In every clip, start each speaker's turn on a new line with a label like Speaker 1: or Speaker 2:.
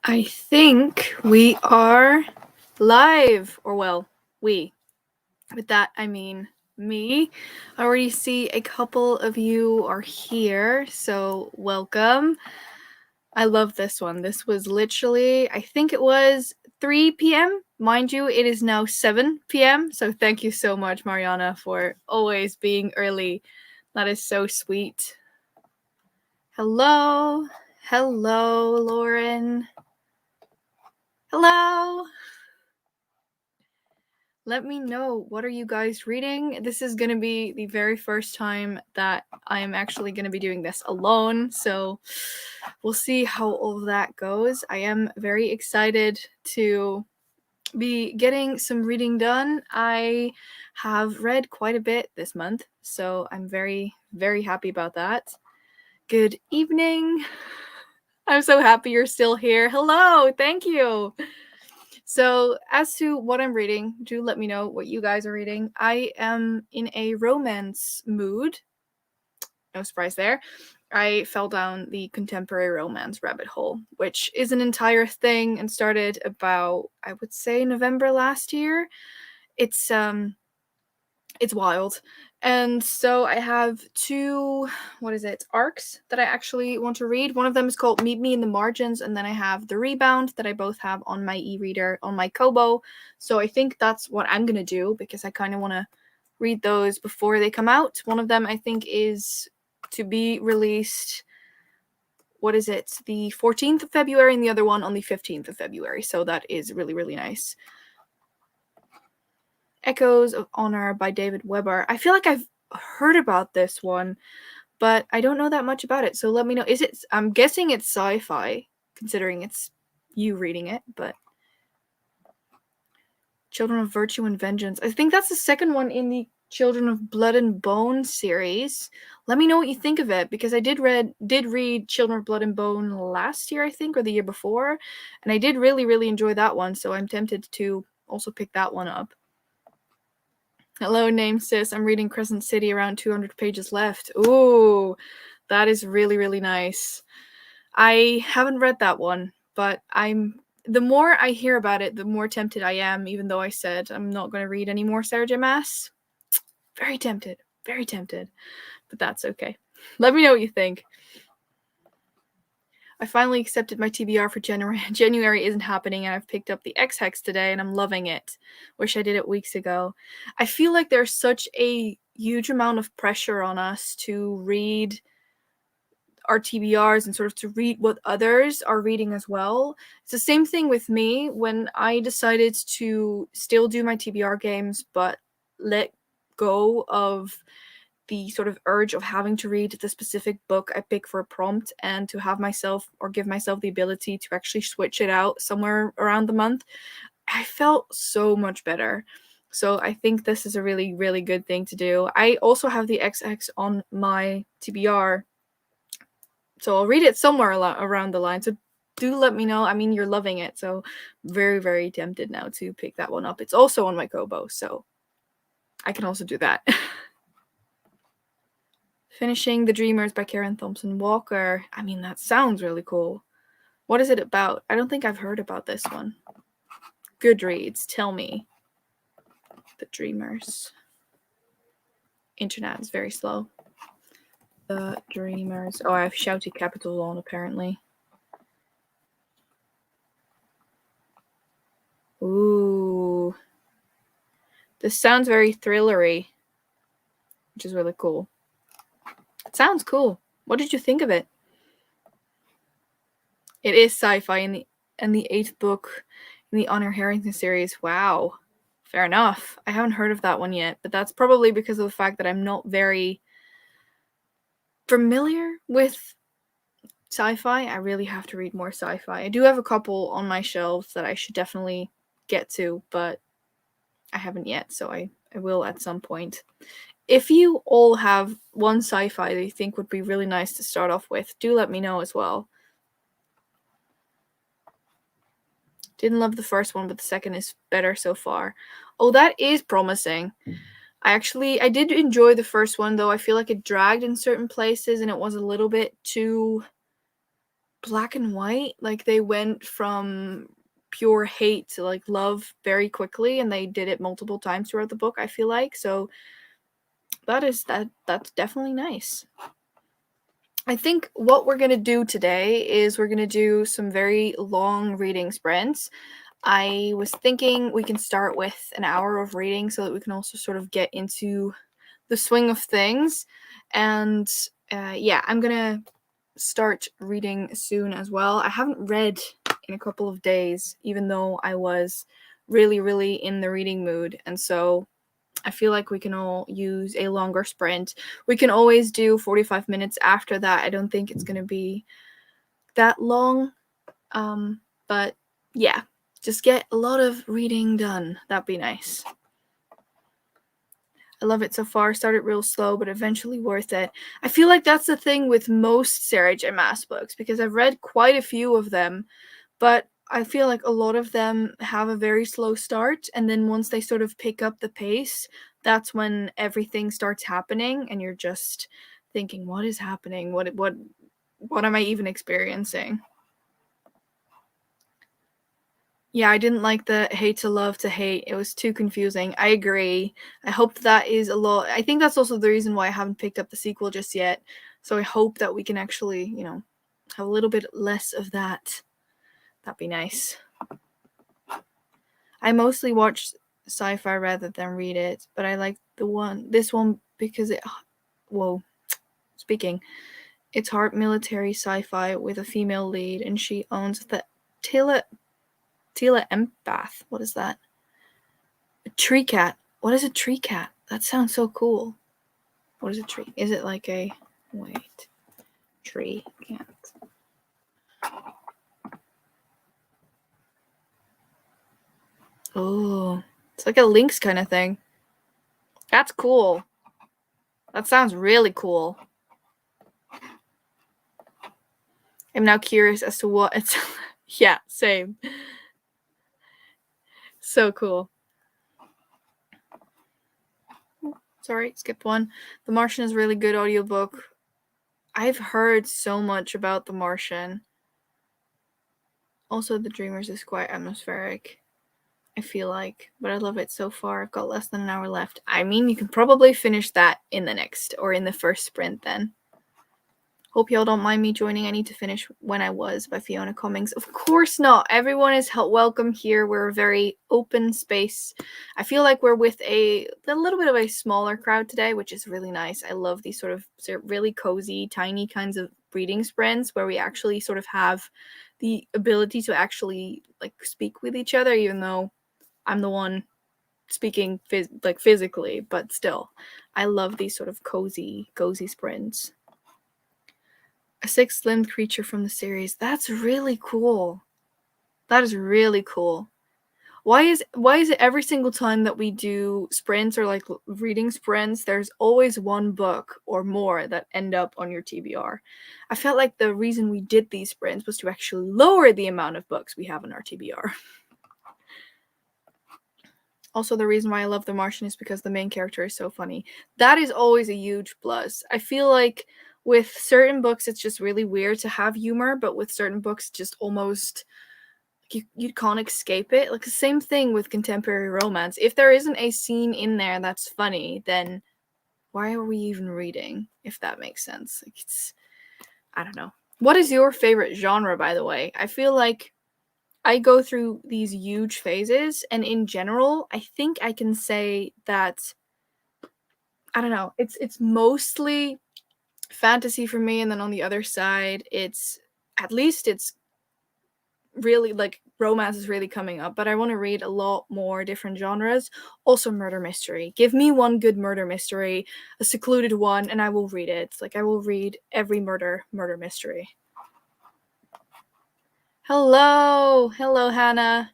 Speaker 1: I think we are live, or well, we. With that, I mean me. I already see a couple of you are here, so welcome. I love this one. This was literally, I think it was 3 p.m. Mind you, it is now 7 p.m., so thank you so much, Mariana, for always being early. That is so sweet. Hello. Hello, Lauren. Hello. Let me know, what are you guys reading? This is going to be the very first time that I am actually going to be doing this alone, so we'll see how all of that goes. I am very excited to be getting some reading done. I have read quite a bit this month, so I'm very, very happy about that. Good evening. I'm so happy you're still here. Hello, thank you. So, as to what I'm reading, do let me know what you guys are reading. I am in a romance mood. No surprise there. I fell down the contemporary romance rabbit hole, which is an entire thing and started about, I would say, November last year. It's wild. And so I have two, arcs that I actually want to read. One of them is called Meet Me in the Margins, and then I have The Rebound that I both have on my e-reader on my Kobo. So I think that's what I'm going to do, because I kind of want to read those before they come out. One of them I think is to be released, the 14th of February, and the other one on the 15th of February. So that is really, really nice. Echoes of Honor by David Weber. I feel like I've heard about this one, but I don't know that much about it, so let me know. I'm guessing it's sci-fi, considering it's you reading it, but Children of Virtue and Vengeance. I think that's the second one in the Children of Blood and Bone series. Let me know what you think of it, because I did read Children of Blood and Bone last year, I think, or the year before, and I did really, really enjoy that one, so I'm tempted to also pick that one up. Hello, name sis. I'm reading Crescent City, around 200 pages left. Ooh, that is really, really nice. I haven't read that one, but the more I hear about it, the more tempted I am, even though I said I'm not going to read any more Sarah J. Maas. Very tempted. Very tempted. But that's okay. Let me know what you think. I finally accepted my TBR for January. January isn't happening, and I've picked up the X-Hex today, and I'm loving it. Wish I did it weeks ago. I feel like there's such a huge amount of pressure on us to read our TBRs and sort of to read what others are reading as well. It's the same thing with me when I decided to still do my TBR games, but let go of the sort of urge of having to read the specific book I pick for a prompt, and to have myself, or give myself, the ability to actually switch it out somewhere around the month. I felt so much better. So I think this is a really, really good thing to do. I also have the XX on my TBR, so I'll read it somewhere around the line. So do let me know. I mean, you're loving it, so very, very tempted now to pick that one up. It's also on my Kobo, so I can also do that. Finishing The Dreamers by Karen Thompson Walker. I mean, that sounds really cool. What is it about? I don't think I've heard about this one. Goodreads, tell me. The Dreamers. Internet is very slow. The Dreamers. Oh, I have shouty capitals on, apparently. Ooh. This sounds very thrillery, which is really cool. It sounds cool. What did you think of it? It is sci-fi in the 8th book in the Honor Harrington series. Wow. Fair enough. I haven't heard of that one yet, but that's probably because of the fact that I'm not very familiar with sci-fi. I really have to read more sci-fi. I do have a couple on my shelves that I should definitely get to, but I haven't yet, so I will at some point. If you all have one sci-fi that you think would be really nice to start off with, do let me know as well. Didn't love the first one, but the second is better so far. Oh, that is promising. I did enjoy the first one, though I feel like it dragged in certain places, and it was a little bit too black and white. Like, they went from pure hate to, like, love very quickly, and they did it multiple times throughout the book, I feel like. So that's definitely nice. I think what we're going to do today is we're going to do some very long reading sprints. I was thinking we can start with an hour of reading so that we can also sort of get into the swing of things. And yeah, I'm going to start reading soon as well. I haven't read in a couple of days, even though I was really, really in the reading mood. And so I feel like we can all use a longer sprint. We can always do 45 minutes after that. I don't think it's going to be that long. But yeah, just get a lot of reading done. That'd be nice. I love it so far. Started real slow, but eventually worth it. I feel like that's the thing with most Sarah J. Maas books, because I've read quite a few of them, but I feel like a lot of them have a very slow start, and then once they sort of pick up the pace, that's when everything starts happening, and you're just thinking, what is happening? What am I even experiencing? Yeah, I didn't like the hate to love to hate. It was too confusing. I agree. I hope that is a lot. I think that's also the reason why I haven't picked up the sequel just yet. So I hope that we can actually, have a little bit less of that. That'd be nice. I mostly watch sci-fi rather than read it, but I like this one because it's hard military sci-fi with a female lead, and she owns the Tila Empath. What is that? A tree cat. What is a tree cat? That sounds so cool. What is a tree? Is it like a... Wait. Tree cat. Oh. It's like a lynx kind of thing. That's cool. That sounds really cool. I'm now curious as to what it's... Yeah, same. So cool. Sorry, skipped one. The Martian is a really good audiobook. I've heard so much about The Martian. Also, The Dreamers is quite atmospheric, I feel like, but I love it so far. I've got less than an hour left. I mean, you can probably finish that in the first sprint then. Hope y'all don't mind me joining. I need to finish When I Was by Fiona Cummings. Of course not. Everyone is welcome here. We're a very open space. I feel like we're with a little bit of a smaller crowd today, which is really nice. I love these sort of really cozy, tiny kinds of reading sprints where we actually sort of have the ability to actually like speak with each other, even though I'm the one speaking physically, but still. I love these sort of cozy sprints. A six-limbed creature from the series. That's really cool. That is really cool. Why is it every single time that we do sprints or like reading sprints, there's always one book or more that end up on your TBR? I felt like the reason we did these sprints was to actually lower the amount of books we have on our TBR. Also, the reason why I love The Martian is because the main character is so funny. That is always a huge plus. I feel like with certain books, it's just really weird to have humor, but with certain books, just almost you can't escape it. Like the same thing with contemporary romance. If there isn't a scene in there that's funny, then why are we even reading? If that makes sense. Like I don't know. What is your favorite genre, by the way? I feel like I go through these huge phases, and in general, I think I can say that I don't know. It's mostly fantasy for me, and then on the other side it's really like romance is really coming up, but I want to read a lot more different genres. Also murder mystery. Give me one good murder mystery, a secluded one, and I will read it. Like I will read every murder mystery. Hello Hannah.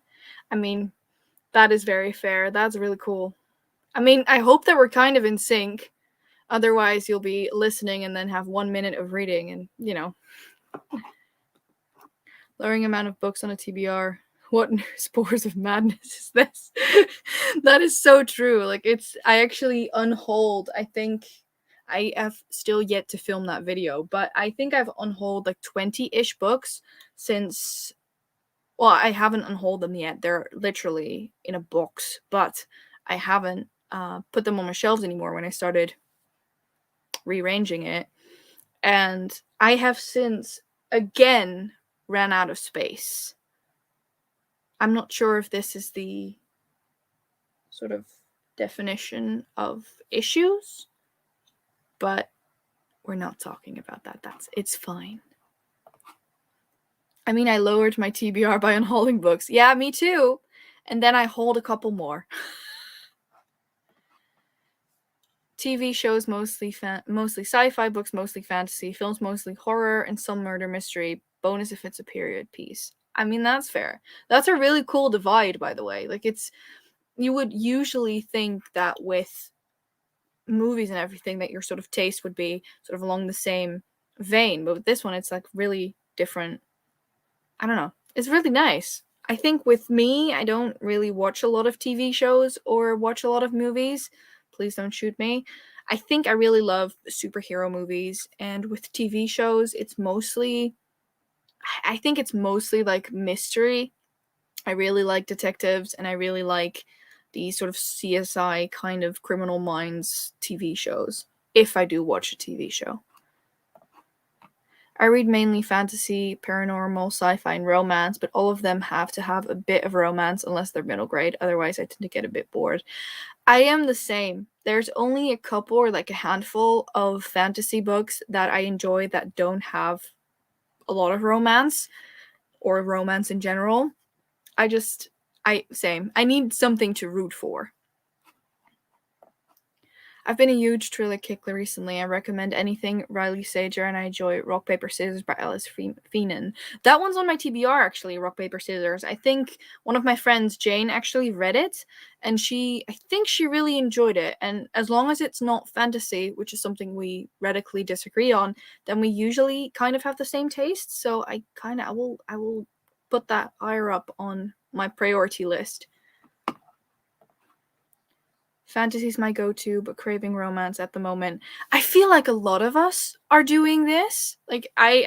Speaker 1: I mean, that is very fair. That's really cool. I mean, I hope that we're kind of in sync. Otherwise, you'll be listening and then have 1 minute of reading and, lowering amount of books on a TBR. What spores of madness is this? That is so true. Like, I actually unhold, I think, I have still yet to film that video, but I think I've unhauled like 20-ish books since, well, I haven't unhauled them yet. They're literally in a box, but I haven't put them on my shelves anymore when I started rearranging it. And I have since again ran out of space. I'm not sure if this is the sort of definition of issues, but we're not talking about that. It's fine. I mean, I lowered my TBR by unhauling books. Yeah, me too. And then I hauled a couple more. TV shows mostly sci-fi, books mostly fantasy, films mostly horror, and some murder mystery. Bonus if it's a period piece. I mean, that's fair. That's a really cool divide, by the way. Like, you would usually think that with movies and everything that your sort of taste would be sort of along the same vein, but with this one, it's like really different. I don't know. It's really nice. I think with me, I don't really watch a lot of TV shows or watch a lot of movies. Please don't shoot me. I think I really love superhero movies, and with TV shows, I think it's mostly like mystery. I really like detectives, and I really like these sort of CSI kind of Criminal Minds TV shows, if I do watch a TV show. I read mainly fantasy, paranormal, sci-fi, and romance, but all of them have to have a bit of romance unless they're middle grade. Otherwise, I tend to get a bit bored. I am the same. There's only a couple or like a handful of fantasy books that I enjoy that don't have a lot of romance or romance in general. Same. I need something to root for. I've been a huge thriller kickler recently. I recommend anything Riley Sager, and I enjoy Rock, Paper, Scissors by Alice Feenan. That one's on my TBR, actually, Rock, Paper, Scissors. I think one of my friends, Jane, actually read it, and I think she really enjoyed it. And as long as it's not fantasy, which is something we radically disagree on, then we usually kind of have the same taste. So I will put that higher up on my priority list. Fantasy's my go-to, but craving romance at the moment. I feel like a lot of us are doing this. Like, I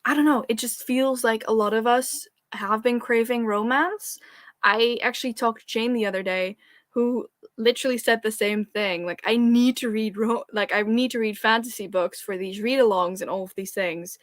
Speaker 1: don't know, it just feels like a lot of us have been craving romance. I actually talked to Jane the other day, who literally said the same thing. Like, I need to read fantasy books for these read-alongs and all of these things,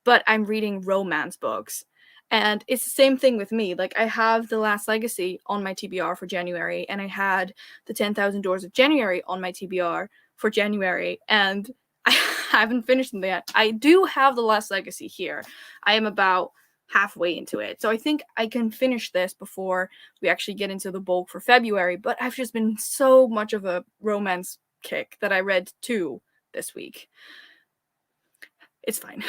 Speaker 1: but I'm reading romance books. And it's the same thing with me. Like, I have The Last Legacy on my TBR for January, and I had The 10,000 Doors of January on my TBR for January, and I haven't finished them yet. I do have The Last Legacy here. I am about halfway into it, so I think I can finish this before we actually get into the bulk for February, but I've just been so much of a romance kick that I read 2 this week. It's fine.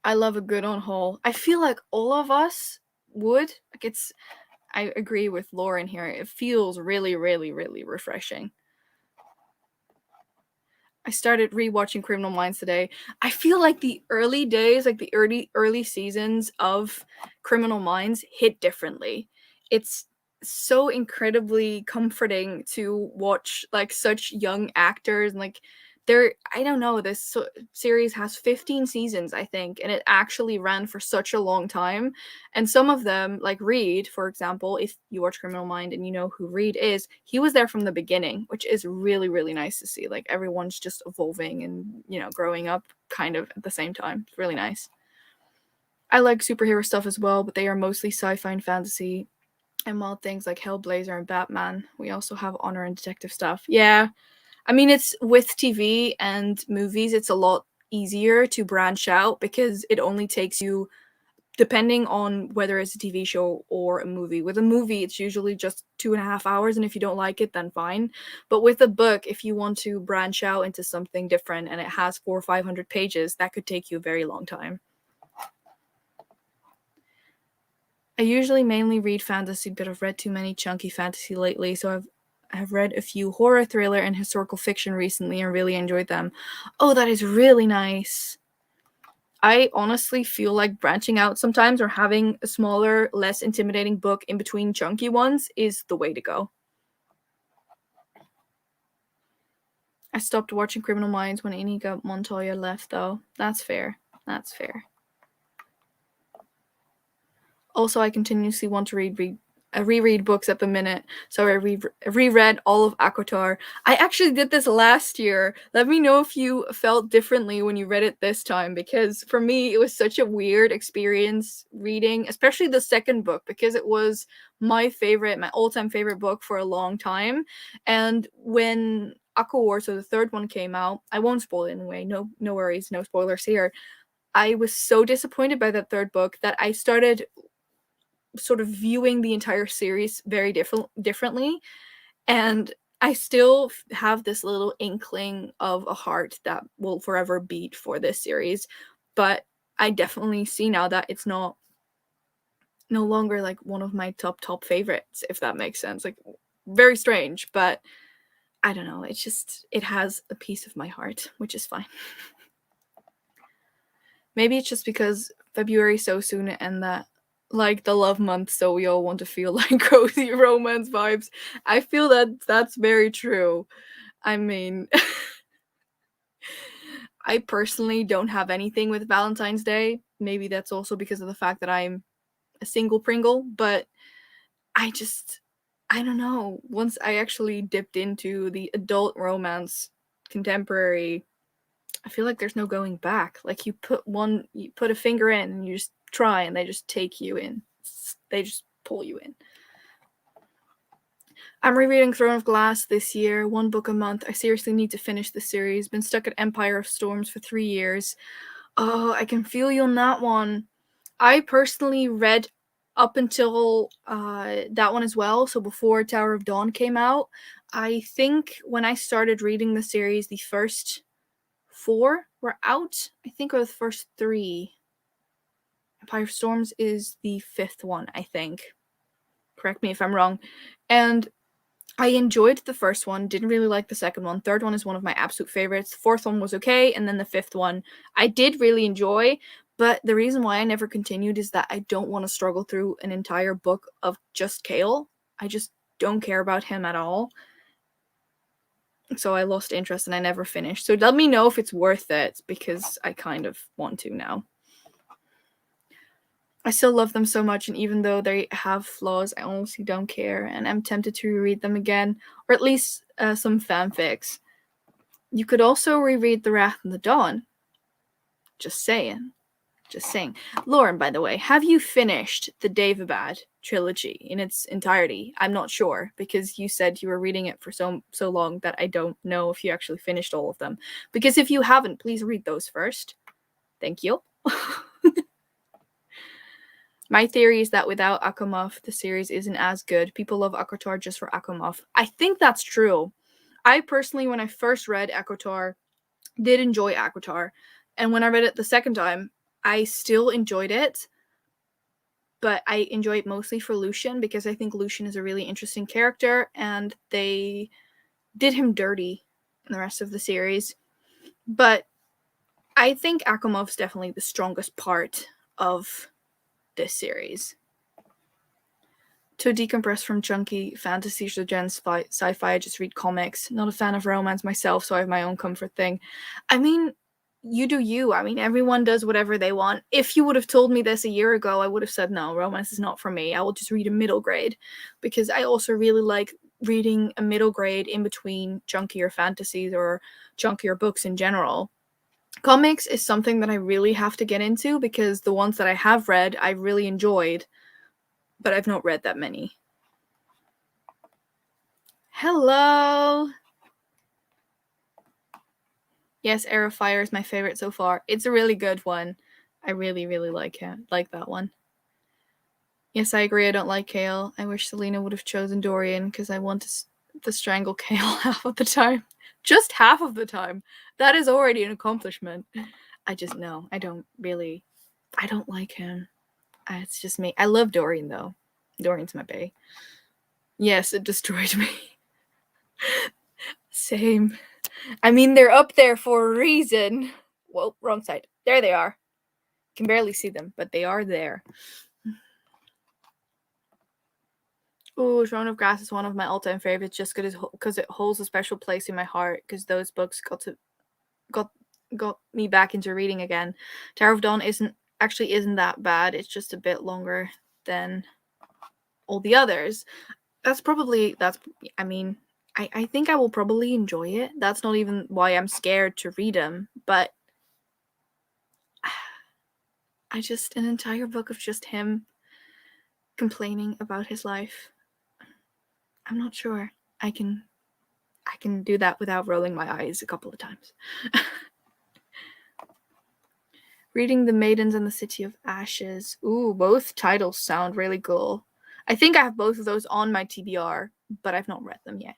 Speaker 1: I love a good on-haul. I feel like all of us would. Like, I agree with Lauren here. It feels really, really, really refreshing. I started rewatching Criminal Minds today. I feel like the early days, like the early seasons of Criminal Minds hit differently. It's so incredibly comforting to watch like such young actors, and like I don't know, this series has 15 seasons, I think, and it actually ran for such a long time. And some of them, like Reed, for example, if you watch Criminal Mind and you know who Reed is, he was there from the beginning, which is really, really nice to see. Like, everyone's just evolving and, growing up kind of at the same time. It's really nice. I like superhero stuff as well, but they are mostly sci-fi and fantasy. And while things like Hellblazer and Batman, we also have honor and detective stuff. Yeah, I mean, it's with TV and movies, it's a lot easier to branch out because it only takes you, depending on whether it's a TV show or a movie. With a movie, it's usually just 2.5 hours, and if you don't like it, then fine. But with a book, if you want to branch out into something different and it has 400 or 500 pages, that could take you a very long time. I usually mainly read fantasy, but I've read too many chunky fantasy lately, so I've read a few horror, thriller, and historical fiction recently and really enjoyed them. Oh, that is really nice. I honestly feel like branching out sometimes or having a smaller, less intimidating book in between chunky ones is the way to go. I stopped watching Criminal Minds when Inigo Montoya left, though. That's fair. That's fair. Also, I continuously want to reread books at the minute, so I reread all of ACOTAR. I actually did this last year. Let me know if you felt differently when you read it this time, because for me, it was such a weird experience reading, especially the second book, because it was my all-time favorite book for a long time. And when Aqua War, so the third one, came out, I won't spoil it anyway, no worries, no spoilers here. I was so disappointed by that third book that I started sort of viewing the entire series very differently, and I still have this little inkling of a heart that will forever beat for this series, but I definitely see now that it's no longer like one of my top favorites, if that makes sense. Like, very strange, but I don't know, it has a piece of my heart, which is fine. Maybe it's just because February's so soon and that, like, the love month, so we all want to feel like cozy romance vibes. I feel that that's very true. I mean, I personally don't have anything with Valentine's Day. Maybe that's also because of the fact that I'm a single Pringle, but I don't know. Once I actually dipped into the adult romance contemporary, I feel like there's no going back. Like, you put a finger in and you just try and they just take you in. They just pull you in. I'm rereading Throne of Glass this year, 1 book a month. I seriously need to finish the series. Been stuck at Empire of Storms for 3 years. Oh, I can feel you on that one. I personally read up until that one as well, so before Tower of Dawn came out. I think when I started reading the series, the first 4 were out. I think, or the first 3. Empire of Storms is the 5th one, I think. Correct me if I'm wrong. And I enjoyed the first one, didn't really like the second one. Third one is one of my absolute favorites. Fourth one was okay, and then the 5th one I did really enjoy, but the reason why I never continued is that I don't want to struggle through an entire book of just Kale. I just don't care about him at all. So I lost interest and I never finished. So let me know if it's worth it, because I kind of want to now. I still love them so much, and even though they have flaws, I honestly don't care, and I'm tempted to reread them again, or at least some fanfics. You could also reread The Wrath and the Dawn. Just saying. Just saying. Lauren, by the way, have you finished the Daevabad trilogy in its entirety? I'm not sure, because you said you were reading it for so long that I don't know if you actually finished all of them. Because if you haven't, please read those first. Thank you. My theory is that without Akhmov, the series isn't as good. People love ACOTAR just for Akhmov. I think that's true. I personally, when I first read ACOTAR, did enjoy ACOTAR. And when I read it the second time, I still enjoyed it. But I enjoy it mostly for Lucian, because I think Lucian is a really interesting character, and they did him dirty in the rest of the series. But I think Akhmov's definitely the strongest part of this series. To decompress from chunky fantasy or gen sci-fi, I just read comics. Not a fan of romance myself, so I have my own comfort thing. I mean, you do you. I mean, everyone does whatever they want. If you would have told me this a year ago, I would have said, no, romance is not for me. I will just read a middle grade, because I also really like reading a middle grade in between chunkier fantasies or chunkier books in general. Comics is something that I really have to get into, because the ones that I have read, I really enjoyed, but I've not read that many. Hello! Yes, Air of Fire is my favorite so far. It's a really good one. I really, really like that one. Yes, I agree, I don't like Kale. I wish Selena would have chosen Dorian, because I want to strangle Kale half of the time. Just half of the time. That is already an accomplishment. I just know. I don't like him. It's just me. I love Dorian, though. Dorian's my bae. Yes, it destroyed me. Same. I mean, they're up there for a reason. Whoa, wrong side. There they are. Can barely see them, but they are there. Ooh, Throne of Grass is one of my all-time favorites just because it holds a special place in my heart, because those books got me back into reading again. Tower of Dawn isn't that bad. It's just a bit longer than all the others. I think I will probably enjoy it. That's not even why I'm scared to read them, but an entire book of just him complaining about his life. I'm not sure I can do that without rolling my eyes a couple of times. Reading The Maidens and the City of Ashes. Ooh, both titles sound really cool. I think I have both of those on my TBR, but I've not read them yet.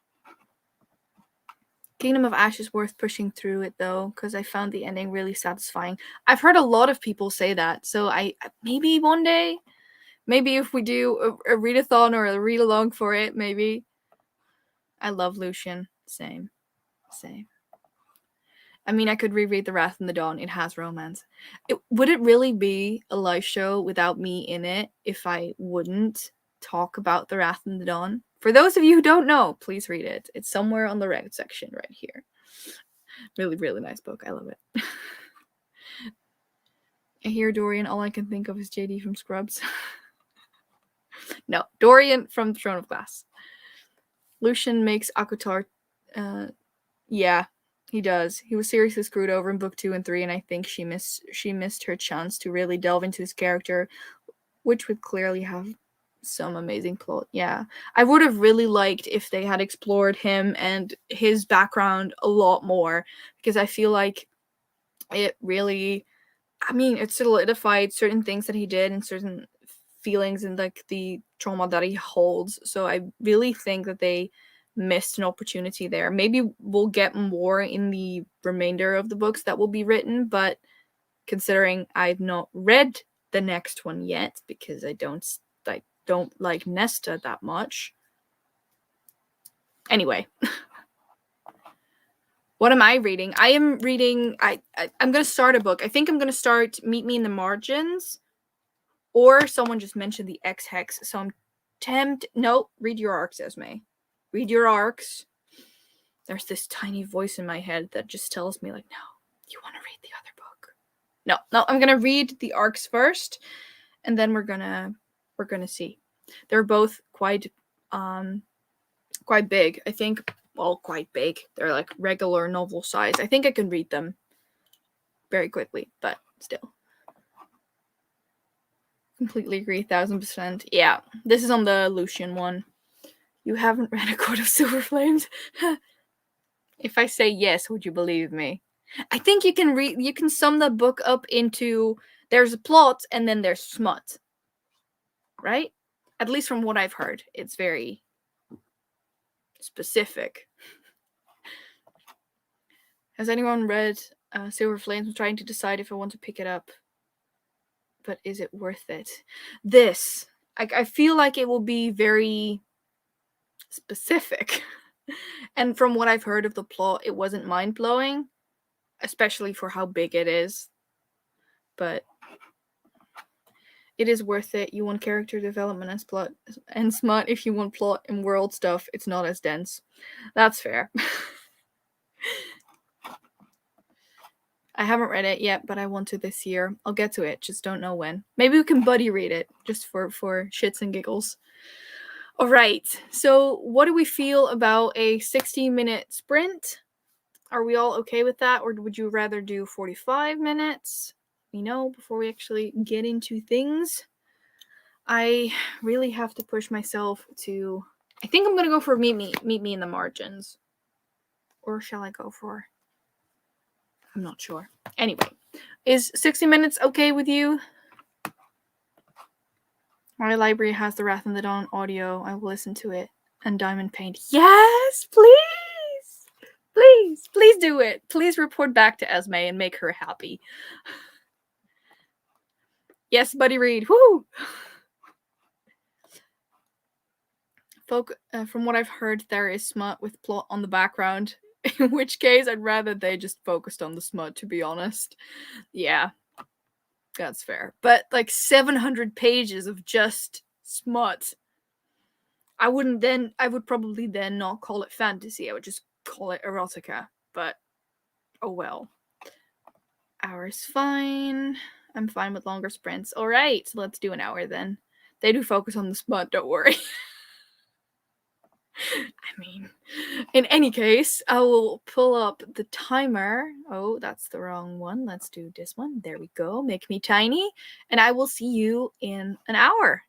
Speaker 1: Kingdom of Ashes worth pushing through it though, because I found the ending really satisfying. I've heard a lot of people say that, so maybe one day, maybe if we do a readathon or a read along for it, maybe. I love Lucian. Same. I mean, I could reread The Wrath and the Dawn. It has romance. Would it really be a live show without me in it if I wouldn't talk about The Wrath and the Dawn? For those of you who don't know, please read it. It's somewhere on the Reddit section right here. Really, really nice book. I love it. I hear Dorian. All I can think of is JD from Scrubs. No, Dorian from Throne of Glass. Lucian makes Akutar... yeah, he does. He was seriously screwed over in book 2 and 3, and I think she missed her chance to really delve into his character, which would clearly have some amazing plot. Yeah. I would have really liked if they had explored him and his background a lot more, because I feel like it really... I mean, it solidified certain things that he did and certain feelings and like the trauma that he holds. So I really think that they missed an opportunity there. Maybe we'll get more in the remainder of the books that will be written, but considering I've not read the next one yet because I don't like Nesta that much. Anyway. What am I reading? I am reading... I'm going to start a book. I think I'm going to start Meet Me in the Margins. Or someone just mentioned the X-Hex. So I'm tempted... No, read your arcs, Esmay. Read your arcs. There's this tiny voice in my head that just tells me, like, no, you want to read the other book. No, I'm going to read the arcs first. And then we're gonna see. They're both quite big. I think... Well, quite big. They're like regular novel size. I think I can read them very quickly, but still. Completely agree, 1000%. Yeah, this is on the Lucian one. You haven't read A Court of Silver Flames? If I say yes, would you believe me? I think you can sum the book up into there's a plot and then there's smut. Right? At least from what I've heard. It's very specific. Has anyone read Silver Flames? I'm trying to decide if I want to pick it up. But is it worth it? I feel like it will be very specific. And from what I've heard of the plot, it wasn't mind-blowing. Especially for how big it is. But it is worth it. You want character development and smut. If you want plot and world stuff, it's not as dense. That's fair. I haven't read it yet, but I want to this year. I'll get to it, just don't know when. Maybe we can buddy read it, just for shits and giggles. Alright, so what do we feel about a 60-minute sprint? Are we all okay with that, or would you rather do 45 minutes? Let me know before we actually get into things. I really have to push myself to... I think I'm going to go for Meet Me in the Margins. Or shall I go for... I'm not sure. Anyway, is 60 minutes okay with you? My library has The Wrath and the Dawn audio. I will listen to it. And Diamond Paint. Yes, please! Please do it. Please report back to Esmay and make her happy. Yes, buddy read. Woo! From what I've heard, there is smut with plot on the background. In which case, I'd rather they just focused on the smut, to be honest. Yeah, that's fair. But, like, 700 pages of just smut. I would probably then not call it fantasy. I would just call it erotica. But oh well. Hour's fine. I'm fine with longer sprints. All right, so let's do an hour then. They do focus on the spot, don't worry. I mean, in any case, I will pull up the timer. Oh, that's the wrong one. Let's do this one. There we go. Make me tiny. And I will see you in an hour.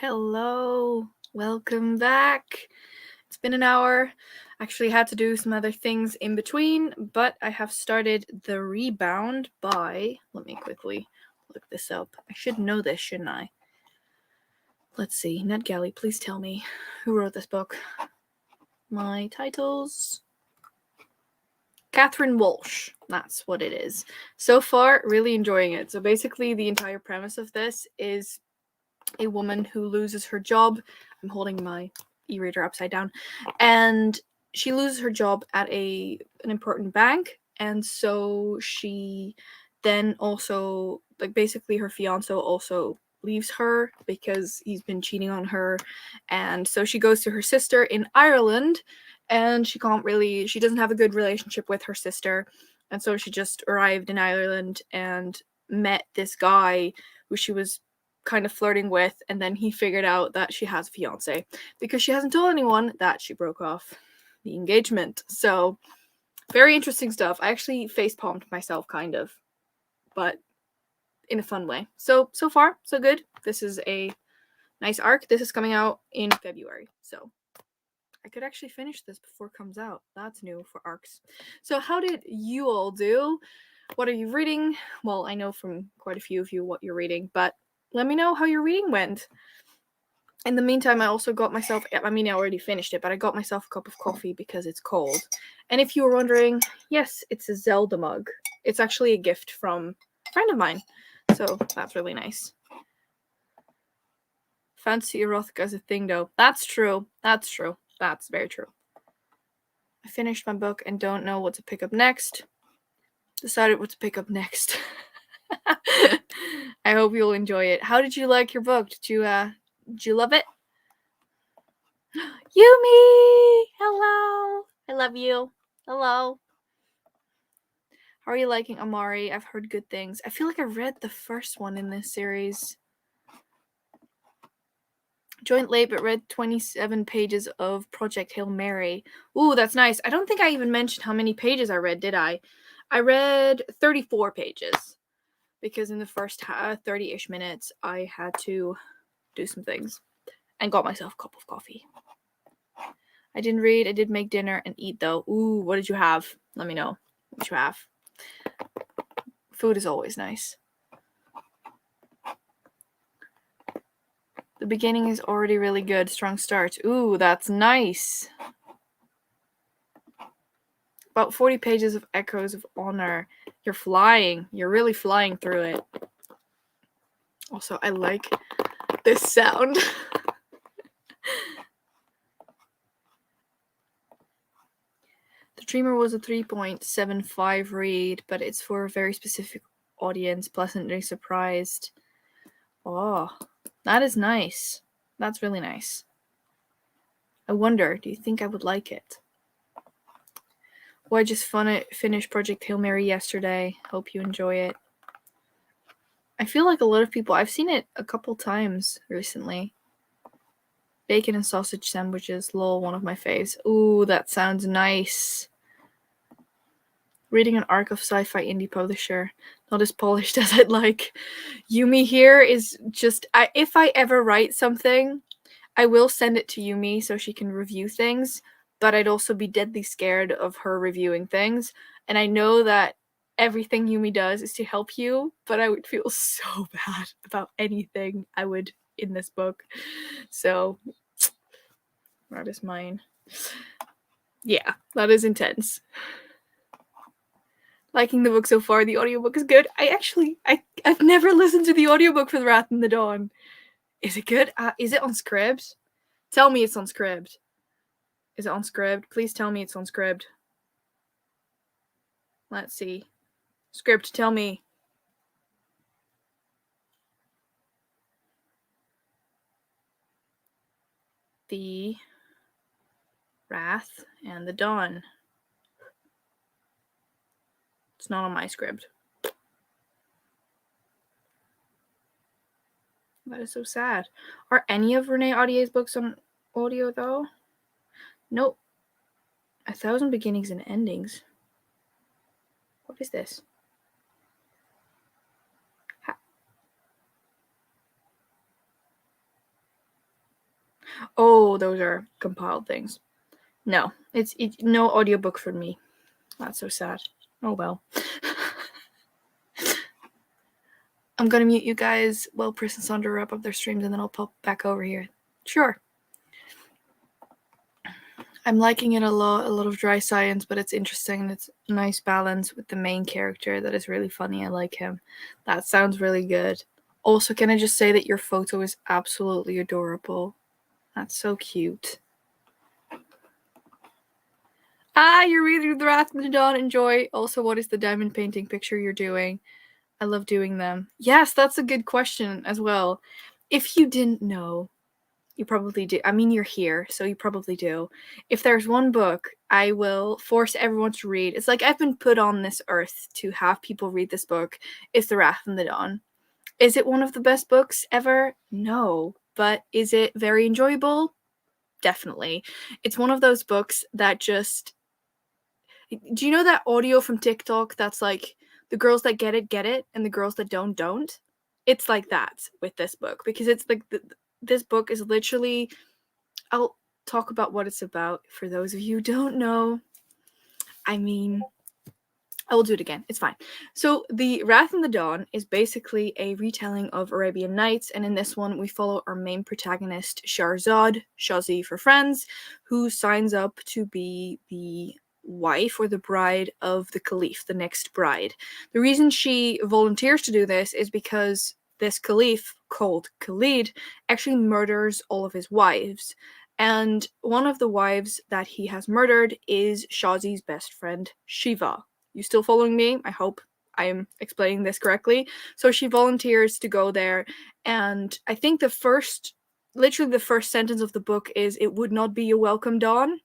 Speaker 1: Hello, welcome back. It's been an hour. Actually had to do some other things in between, but I have started The Rebound by, let me quickly look this up. I should know this, shouldn't I? Let's see, NetGalley, please tell me who wrote this book. My titles. Catherine Walsh, that's what it is. So far, really enjoying it. So basically the entire premise of this is a woman who loses her job. I'm holding my e-reader upside down. And she loses her job at an important bank. And so she then also, like, basically her fiance also leaves her because he's been cheating on her. And so she goes to her sister in Ireland, and she doesn't have a good relationship with her sister. And so she just arrived in Ireland and met this guy who she was kind of flirting with, and then he figured out that she has a fiance because she hasn't told anyone that she broke off the engagement. So very interesting stuff. I actually facepalmed myself, kind of, but in a fun way. So far, so good. This is a nice arc. This is coming out in February, so I could actually finish this before it comes out. That's new for arcs. So how did you all do? What are you reading? Well, I know from quite a few of you what you're reading, but let me know how your reading went. In the meantime, I also got myself, I mean, I already finished it, but I got myself a cup of coffee because it's cold. And if you were wondering, yes, it's a Zelda mug. It's actually a gift from a friend of mine, so that's really nice. Fancy erotica is a thing, though. That's true. That's true. That's very true. I finished my book and don't know what to pick up next. Decided what to pick up next. I hope you'll enjoy it. How did you like your book? Did you love it? Yumi! Hello! I love you. Hello. How are you liking Amari? I've heard good things. I feel like I read the first one in this series. Joined late but read 27 pages of Project Hail Mary. Ooh, that's nice. I don't think I even mentioned how many pages I read, did I? I read 34 pages because in the first 30-ish minutes I had to do some things and got myself a cup of coffee. I didn't read. I did make dinner and eat, though. Ooh, what did you have? Let me know what you have. Food is always nice. The beginning is already really good. Strong start. Ooh, that's nice. About 40 pages of Echoes of Honor. You're flying. You're really flying through it. Also, I like this sound. The Dreamer was a 3.75 read, but it's for a very specific audience. Pleasantly surprised. Oh, that is nice. That's really nice. I wonder, do you think I would like it? Well, I just finished Project Hail Mary yesterday. Hope you enjoy it. I feel like a lot of people, I've seen it a couple times recently. Bacon and sausage sandwiches, lol, one of my faves. Ooh, that sounds nice. Reading an arc of sci-fi indie publisher. Not as polished as I'd like. Yumi here is just, if I ever write something, I will send it to Yumi so she can review things, but I'd also be deadly scared of her reviewing things. And I know that everything Yumi does is to help you, but I would feel so bad about anything I would in this book. So, that is mine. Yeah, that is intense. Liking the book so far. The audiobook is good. I've never listened to the audiobook for The Wrath in the Dawn. Is it good? Is it on Scribd? Tell me it's on Scribd. Is it on Scribd? Please tell me it's on Scribd. Let's see. Scribd, tell me. The Wrath and the Dawn. It's not on my Scribd. That is so sad. Are any of Renee Audier's books on audio, though? Nope. 1,000 Beginnings and Endings. What is this? Oh, those are compiled things. No, it's no audiobook for me. That's so sad. Oh well. I'm gonna mute you guys while Chris and Sandra wrap up their streams, and then I'll pop back over here. Sure. I'm liking it a lot of dry science, but it's interesting and it's a nice balance with the main character that is really funny. I like him. That sounds really good. Also, can I just say that your photo is absolutely adorable? That's so cute. You're reading The Wrath of the Dawn. Enjoy. Also, what is the diamond painting picture you're doing? I love doing them. Yes, that's a good question as well. If you didn't know, You probably do. I mean, you're here, so you probably do. If there's one book I will force everyone to read, it's like I've been put on this earth to have people read this book, it's The Wrath and the Dawn. Is it one of the best books ever? No. But is it very enjoyable? Definitely. It's one of those books that just... Do you know that audio from TikTok that's like, the girls that get it, and the girls that don't? It's like that with this book, because it's like, this book is literally... I'll talk about what it's about for those of you who don't know. I mean, I will do it again. It's fine. So, The Wrath and the Dawn is basically a retelling of Arabian Nights, and in this one, we follow our main protagonist, Shahrazad, Shazi for friends, who signs up to be the wife or the bride of the Caliph, the next bride. The reason she volunteers to do this is because this Caliph, called Khalid, actually murders all of his wives. And one of the wives that he has murdered is Shazi's best friend, Shiva. You still following me? I hope I am explaining this correctly. So she volunteers to go there, and I think literally the first sentence of the book is, "It would not be a welcome dawn,"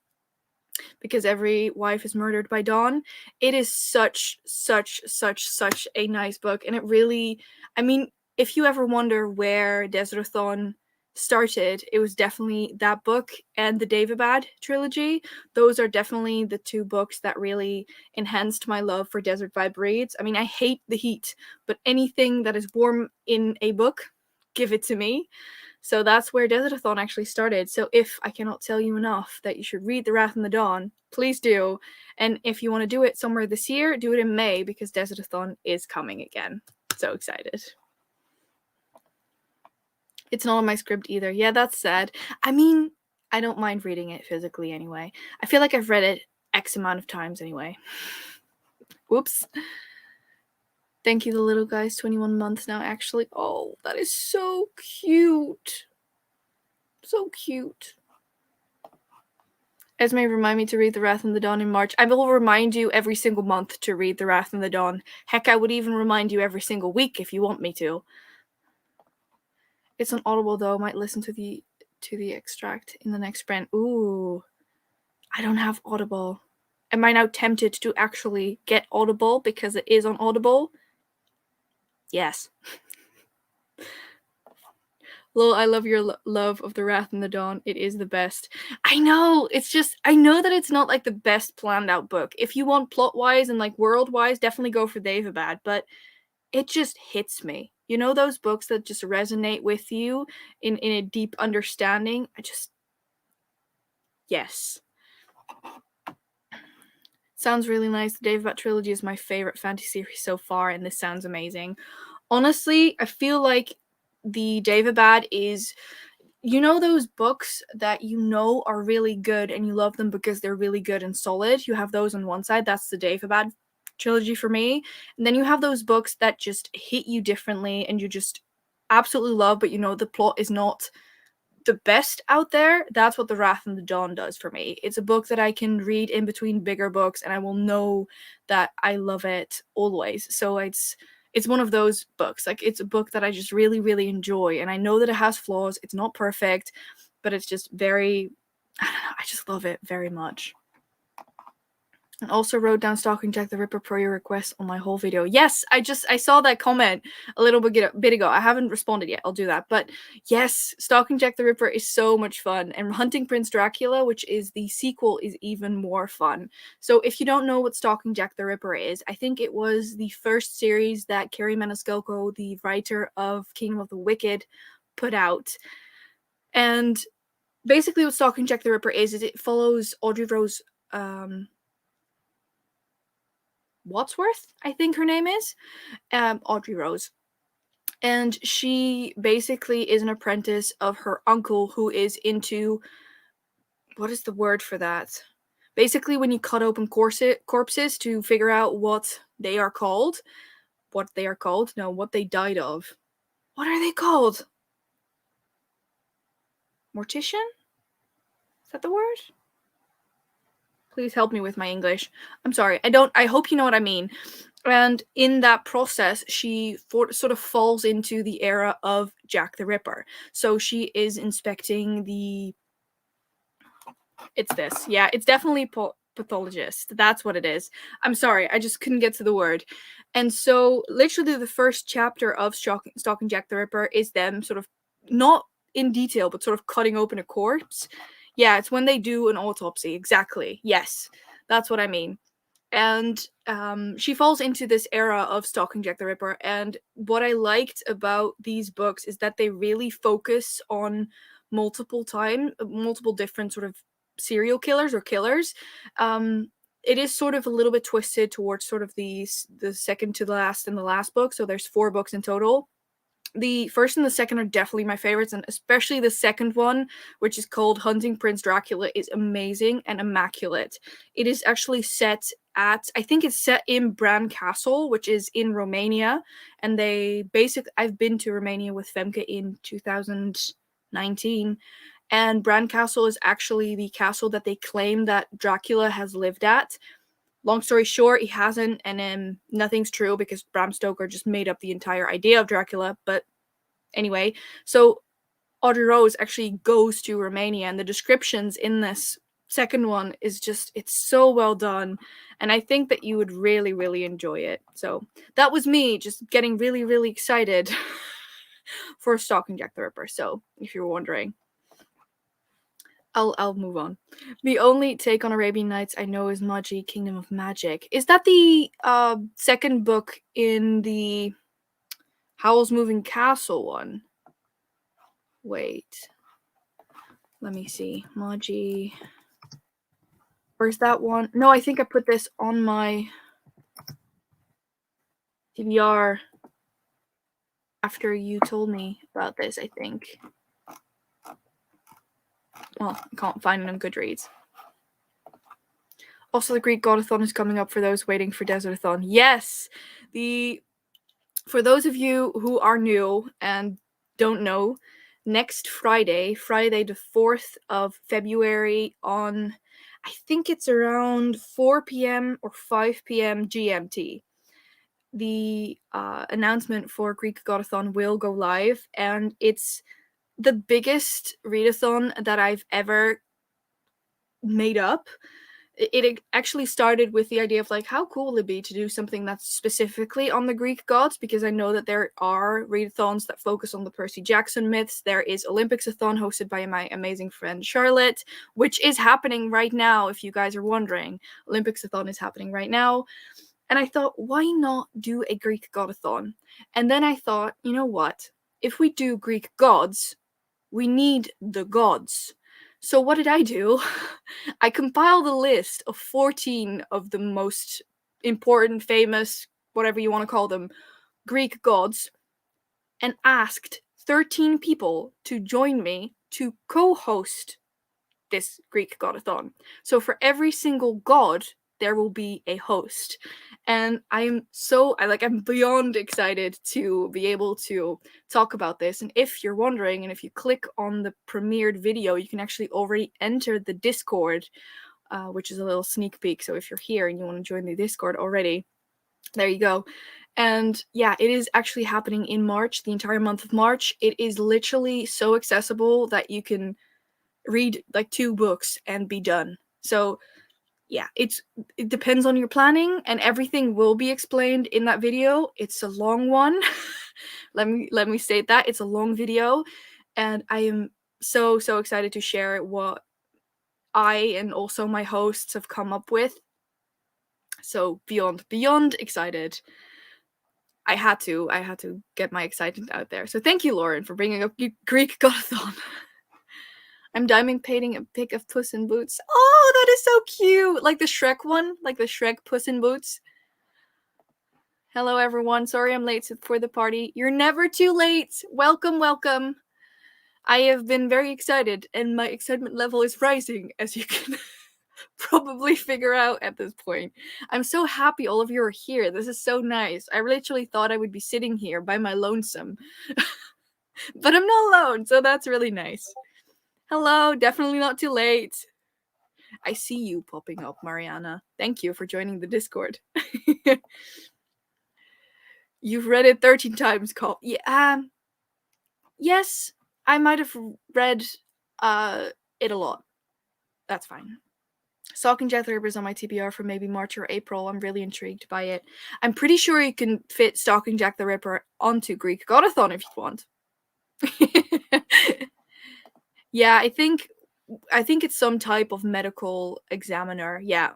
Speaker 1: because every wife is murdered by dawn. It is such a nice book, and it really... I mean, if you ever wonder where DESERTATHON started, it was definitely that book and the Daevabad trilogy. Those are definitely the two books that really enhanced my love for desert vibe reads. I mean, I hate the heat, but anything that is warm in a book, give it to me. So that's where DESERTATHON actually started. So if I cannot tell you enough that you should read The Wrath and the Dawn, please do. And if you want to do it somewhere this year, do it in May, because DESERTATHON is coming again. So excited. It's not on my Scribd either. Yeah, that's sad. I mean, I don't mind reading it physically anyway. I feel like I've read it X amount of times anyway. Whoops. Thank you, the little guy's 21 months now, actually. Oh, that is so cute. So cute. Esmay, remind me to read The Wrath and the Dawn in March. I will remind you every single month to read The Wrath and the Dawn. Heck, I would even remind you every single week if you want me to. It's on Audible though. I might listen to the extract in the next sprint. Ooh, I don't have Audible. Am I now tempted to actually get Audible because it is on Audible? Yes. Lol, I love your love of The Wrath and the Dawn. It is the best. I know, it's just... I know that it's not like the best planned out book. If you want plot-wise and like world-wise, definitely go for Daevabad, but it just hits me. You know those books that just resonate with you in a deep understanding? Yes. Sounds really nice. The Daevabad trilogy is my favorite fantasy series so far, and this sounds amazing. Honestly, I feel like the Daevabad is... You know those books that you know are really good and you love them because they're really good and solid? You have those on one side. That's the Daevabad trilogy for me. And then you have those books that just hit you differently and you just absolutely love, but you know the plot is not the best out there. That's what The Wrath and the Dawn does for me. It's a book that I can read in between bigger books and I will know that I love it always. So it's one of those books. Like, it's a book that I just really enjoy, and I know that it has flaws. It's not perfect, but it's just very... I don't know, I just love it very much. And also wrote down Stalking Jack the Ripper per your request on my whole video. Yes, I saw that comment a little bit ago. I haven't responded yet. I'll do that. But yes, Stalking Jack the Ripper is so much fun. And Hunting Prince Dracula, which is the sequel, is even more fun. So if you don't know what Stalking Jack the Ripper is, I think it was the first series that Kerry Maniscalco, the writer of Kingdom of the Wicked, put out. And basically what Stalking Jack the Ripper is it follows Audrey Rose... Wadsworth, I think her name is, Audrey Rose. And she basically is an apprentice of her uncle who is into... What is the word for that? Basically, when you cut open corpses to figure out what they are called. What they died of. What are they called? Mortician? Is that the word? Please help me with my English. I'm sorry. I hope you know what I mean. And in that process, she sort of falls into the era of Jack the Ripper. So she is inspecting the... It's this. Yeah, it's definitely pathologist. That's what it is. I'm sorry, I just couldn't get to the word. And so, literally, the first chapter of Stalking Jack the Ripper is them sort of, not in detail, but sort of cutting open a corpse. Yeah, it's when they do an autopsy. Exactly. Yes, that's what I mean. And she falls into this era of Stalking Jack the Ripper. And what I liked about these books is that they really focus on multiple different sort of serial killers or killers. It is sort of a little bit twisted towards sort of the second to the last and the last book. So there's 4 books in total. The first and the second are definitely my favorites, and especially the second one, which is called Hunting Prince Dracula, is amazing and immaculate. It is actually set at, I think it's set in Bran Castle, which is in Romania, and I've been to Romania with Femke in 2019, and Bran Castle is actually the castle that they claim that Dracula has lived at. Long story short, he hasn't, and nothing's true because Bram Stoker just made up the entire idea of Dracula. But anyway, so Audrey Rose actually goes to Romania, and the descriptions in this second one is just, it's so well done, and I think that you would really, really enjoy it. So that was me just getting really, really excited for Stalking Jack the Ripper. So if you're wondering, I'll move on. The only take on Arabian Nights I know is Magi, Kingdom of Magic. Is that the second book in the Howl's Moving Castle one? Wait. Let me see. Magi. Where's that one? No, I think I put this on my TBR after you told me about this, I think. Well, I can't find it on Goodreads. Also, the GREEKGODATHON is coming up for those waiting for DESERTATHON. Yes! For those of you who are new and don't know, next Friday the 4th of February on, I think it's around 4 p.m. or 5 p.m. GMT, the announcement for GREEKGODATHON will go live, and it's the biggest readathon that I've ever made up. It actually started with the idea of, like, how cool would it be to do something that's specifically on the Greek gods, because I know that there are readathons that focus on the Percy Jackson myths. There is Olympicsathon hosted by my amazing friend Charlotte, which is happening right now, if you guys are wondering. Olympicsathon is happening right now. And I thought, why not do a Greek godathon? And then I thought, you know what? If we do Greek gods, we need the gods. So what did I do? I compiled a list of 14 of the most important, famous, whatever you want to call them, Greek gods, and asked 13 people to join me to co-host this Greek godathon. So for every single god, there will be a host. And I'm beyond excited to be able to talk about this. And if you're wondering, and if you click on the premiered video, you can actually already enter the Discord, which is a little sneak peek. So if you're here and you want to join the Discord already, there you go. And yeah, it is actually happening in March, the entire month of March. It is literally so accessible that you can read like 2 books and be done. So yeah, it depends on your planning, and everything will be explained in that video. It's a long one. let me state that it's a long video, and I am so excited to share what I and also my hosts have come up with. So beyond excited. I had to get my excitement out there. So thank you, Lauren, for bringing up Greek Godathon. I'm diamond painting a pic of Puss in Boots. Oh, that is so cute! Like the Shrek one, like the Shrek Puss in Boots. Hello, everyone. Sorry I'm late for the party. You're never too late. Welcome, welcome. I have been very excited, and my excitement level is rising, as you can probably figure out at this point. I'm so happy all of you are here. This is so nice. I literally thought I would be sitting here by my lonesome. But I'm not alone, so that's really nice. Hello, definitely not too late. I see you popping up, Mariana. Thank you for joining the Discord. You've read it 13 times, Cole. Yeah, yes, I might have read it a lot. That's fine. Stalking Jack the Ripper is on my TBR for maybe March or April. I'm really intrigued by it. I'm pretty sure you can fit Stalking Jack the Ripper onto GREEKGODATHON if you want. Yeah, I think it's some type of medical examiner. Yeah.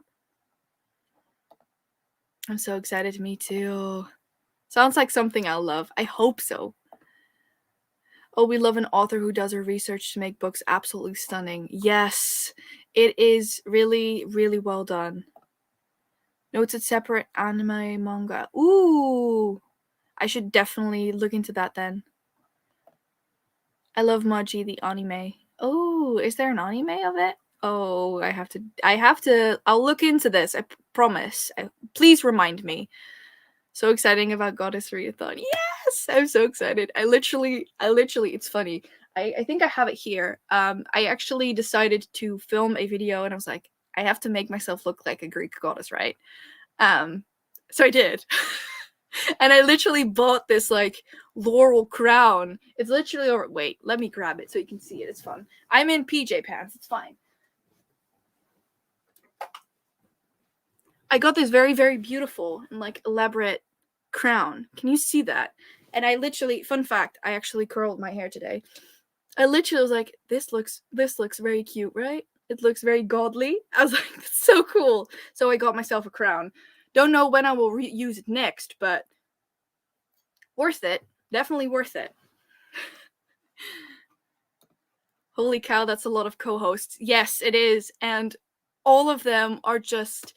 Speaker 1: I'm so excited. Me too. Sounds like something I'll love. I hope so. Oh, we love an author who does her research to make books absolutely stunning. Yes, it is really, really well done. No, it's a separate anime manga. Ooh, I should definitely look into that then. I love Maji the anime. Oh, is there an anime of it? Oh, I have to, I'll look into this, I promise. Please remind me. So exciting about Goddess Readathon. Yes! I'm so excited. I literally, it's funny. I think I have it here. I actually decided to film a video and I was like, I have to make myself look like a Greek goddess, right? So I did. And I literally bought this like laurel crown. It's literally over. Wait, let me grab it so you can see it. It's fun. I'm in PJ pants. It's fine. I got this very, very beautiful and like elaborate crown. Can you see that? And I literally, fun fact, I actually curled my hair today. I literally was like, this looks very cute, right? It looks very godly. I was like, that's so cool. So I got myself a crown. Don't know when I will use it next, but worth it. Definitely worth it. Holy cow, that's a lot of co-hosts. Yes, it is. And all of them are just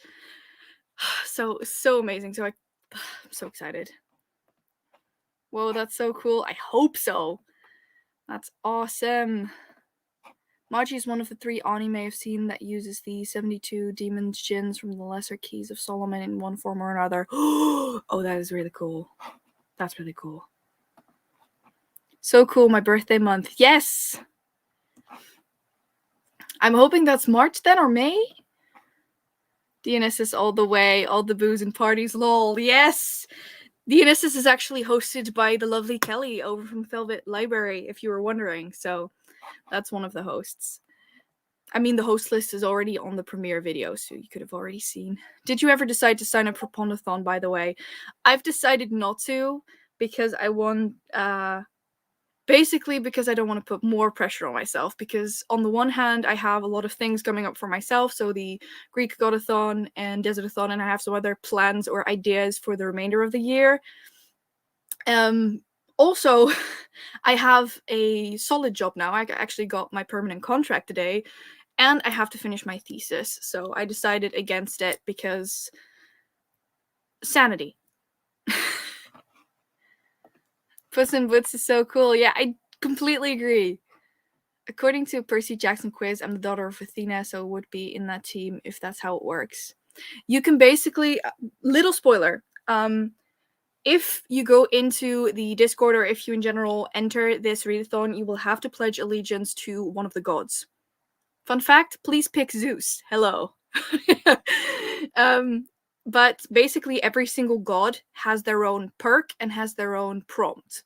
Speaker 1: so amazing. So I'm so excited. Whoa, that's so cool. I hope so. That's awesome. Maji is one of the 3 anime I've seen that uses the 72 demons djinns from the Lesser Keys of Solomon in one form or another. Oh, that is really cool. That's really cool. So cool, my birthday month. Yes! I'm hoping that's March then, or May? DNSS all the way, all the booze and parties, lol. Yes! DNSS is actually hosted by the lovely Kelly over from Velvet Library, if you were wondering. So that's one of the hosts. I mean, the host list is already on the premiere video, so you could have already seen. Did you ever decide to sign up for Pondathon, by the way? I've decided not to, because I want, basically because I don't want to put more pressure on myself, because on the one hand, I have a lot of things coming up for myself, so the GREEKGODATHON and DESERTATHON, and I have some other plans or ideas for the remainder of the year. Also, I have a solid job now. I actually got my permanent contract today, and I have to finish my thesis, so I decided against it because sanity. Puss in Boots is so cool. Yeah, I completely agree. According to a Percy Jackson quiz, I'm the daughter of Athena, so would be in that team if that's how it works. You can basically, little spoiler, if you go into the Discord, or if you in general enter this readathon, you will have to pledge allegiance to one of the gods. Fun fact, please pick Zeus. Hello. But basically every single god has their own perk and has their own prompt.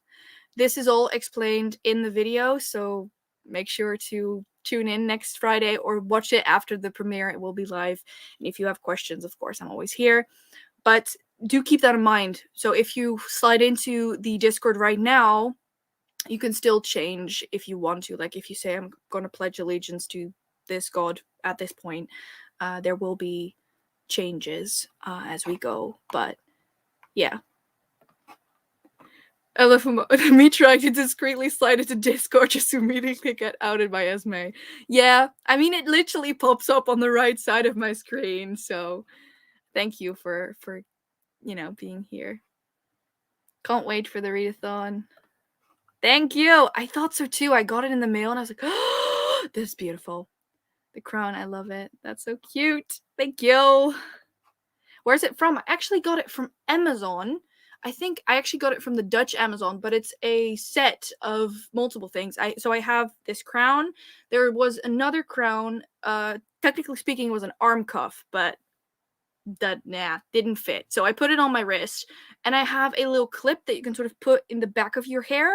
Speaker 1: This is all explained in the video, so make sure to tune in next Friday or watch it after the premiere. It will be live. And if you have questions, of course, I'm always here. But do keep that in mind. So if you slide into the Discord right now, you can still change if you want to. Like if you say, I'm going to pledge allegiance to this god at this point, there will be changes as we go. But yeah. I love me trying to discreetly slide into Discord just to immediately get outed by Esmay. Yeah, I mean, it literally pops up on the right side of my screen, so thank you for being here. Can't wait for the readathon. Thank you! I thought so too. I got it in the mail and I was like, oh, this is beautiful. The crown, I love it. That's so cute. Thank you. Where's it from? I actually got it from Amazon. I think I actually got it from the Dutch Amazon, but it's a set of multiple things. So I have this crown. There was another crown. Technically speaking, it was an arm cuff, but didn't fit. So I put it on my wrist, and I have a little clip that you can sort of put in the back of your hair,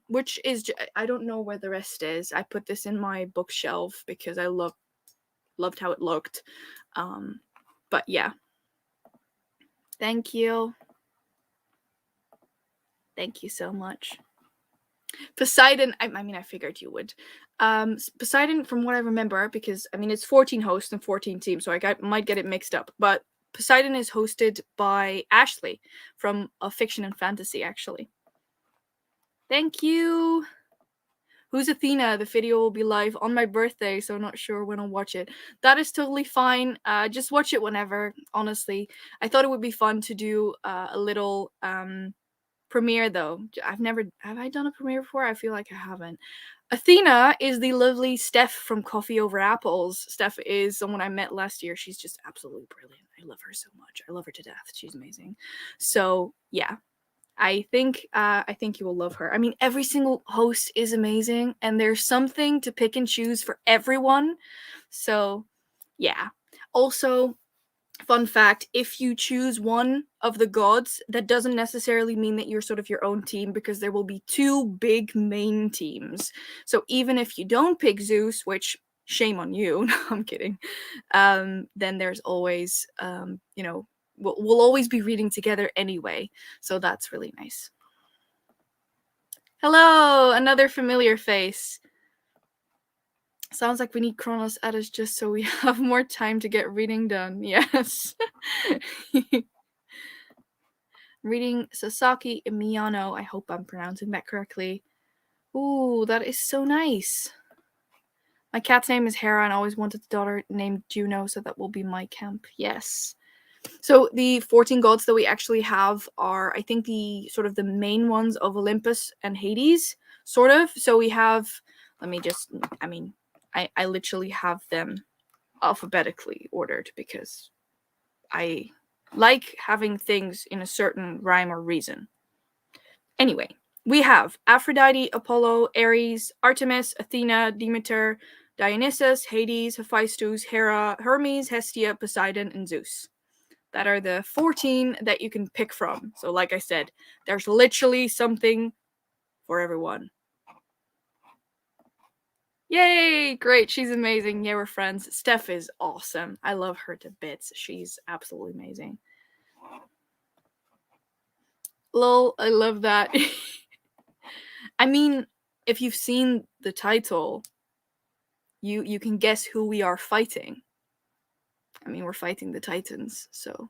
Speaker 1: which is, I don't know where the rest is. I put this in my bookshelf because I loved how it looked. But yeah. Thank you. Thank you so much. Poseidon, I mean, I figured you would. Poseidon, from what I remember, because, I mean, it's 14 hosts and 14 teams, so I might get it mixed up, but Poseidon is hosted by Ashley from Fiction and Fantasy, actually. Thank you. Who's Athena? The video will be live on my birthday, so not sure when I'll watch it. That is totally fine. Just watch it whenever, honestly. I thought it would be fun to do a little premiere, though. Have I done a premiere before? I feel like I haven't. Athena is the lovely Steph from Coffee Over Apples. Steph is someone I met last year. She's just absolutely brilliant. I love her so much. I love her to death. She's amazing. So yeah, I think you will love her. I mean, every single host is amazing, and there's something to pick and choose for everyone. So yeah. Also, fun fact, if you choose one of the gods, that doesn't necessarily mean that you're sort of your own team, because there will be 2 big main teams. So even if you don't pick Zeus, which shame on you, no, I'm kidding, then there's always, we'll always be reading together anyway. So that's really nice. Hello, another familiar face. Sounds like we need Kronos at us just so we have more time to get reading done. Yes. Reading Sasaki Miyano. I hope I'm pronouncing that correctly. Ooh, that is so nice. My cat's name is Hera, and I always wanted a daughter named Juno, so that will be my camp. Yes. So the 14 gods that we actually have are, I think, the sort of the main ones of Olympus and Hades, sort of. So we have, I literally have them alphabetically ordered because I like having things in a certain rhyme or reason. Anyway, we have Aphrodite, Apollo, Ares, Artemis, Athena, Demeter, Dionysus, Hades, Hephaestus, Hera, Hermes, Hestia, Poseidon, and Zeus. That are the 14 that you can pick from. So like I said, there's literally something for everyone. Yay! Great, she's amazing. Yeah, we're friends. Steph is awesome. I love her to bits. She's absolutely amazing. Lol, I love that. I mean, if you've seen the title, you can guess who we are fighting. I mean, we're fighting the Titans, so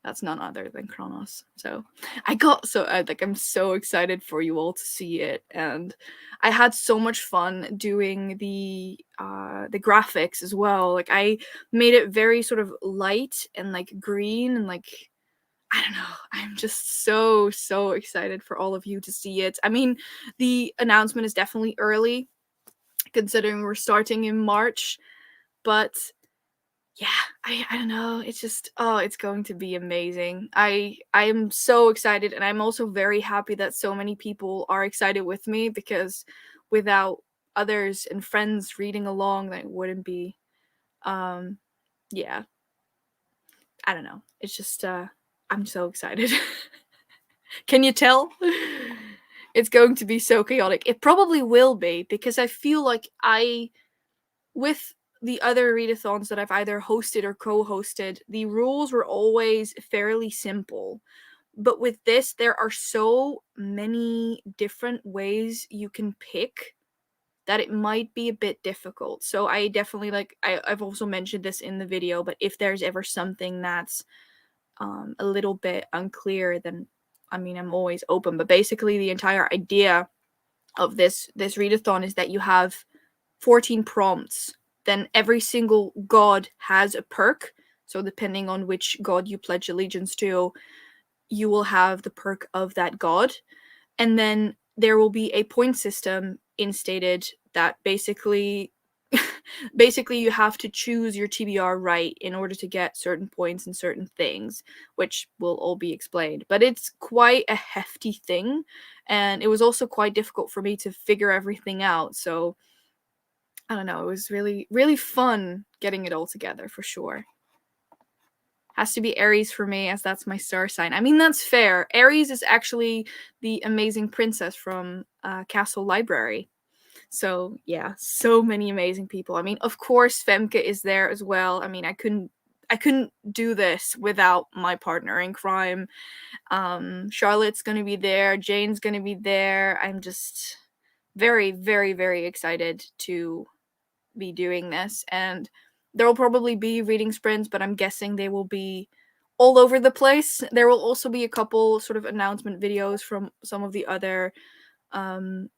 Speaker 1: that's none other than Kronos. So I got so I'm so excited for you all to see it, and I had so much fun doing the graphics as well. Like, I made it very sort of light and like green, and like, I don't know, I'm just so excited for all of you to see it. I mean, the announcement is definitely early considering we're starting in March, but yeah, I don't know, it's just, it's going to be amazing. I am so excited, and I'm also very happy that so many people are excited with me, because without others and friends reading along, that wouldn't be, yeah, I don't know, it's just, I'm so excited. Can you tell? It's going to be so chaotic. It probably will be, because I feel like with the other readathons that I've either hosted or co-hosted, the rules were always fairly simple. But with this, there are so many different ways you can pick that it might be a bit difficult. So I definitely, I've also mentioned this in the video, but if there's ever something that's a little bit unclear, then I mean, I'm always open. But basically, the entire idea of this readathon is that you have 14 prompts. Then every single god has a perk. So depending on which god you pledge allegiance to, you will have the perk of that god. And then there will be a point system instated that basically you have to choose your TBR right in order to get certain points and certain things, which will all be explained. But it's quite a hefty thing, and it was also quite difficult for me to figure everything out. So I don't know, it was really fun getting it all together, for sure. Has to be Aries for me, as that's my star sign. I mean, that's fair. Aries is actually the amazing princess from Castle Library. So, yeah, so many amazing people. I mean, of course, Femke is there as well. I mean, I couldn't do this without my partner in crime. Charlotte's gonna be there. Jane's gonna be there. I'm just very, very, very excited to be doing this. And there will probably be reading sprints, but I'm guessing they will be all over the place. There will also be a couple sort of announcement videos from some of the other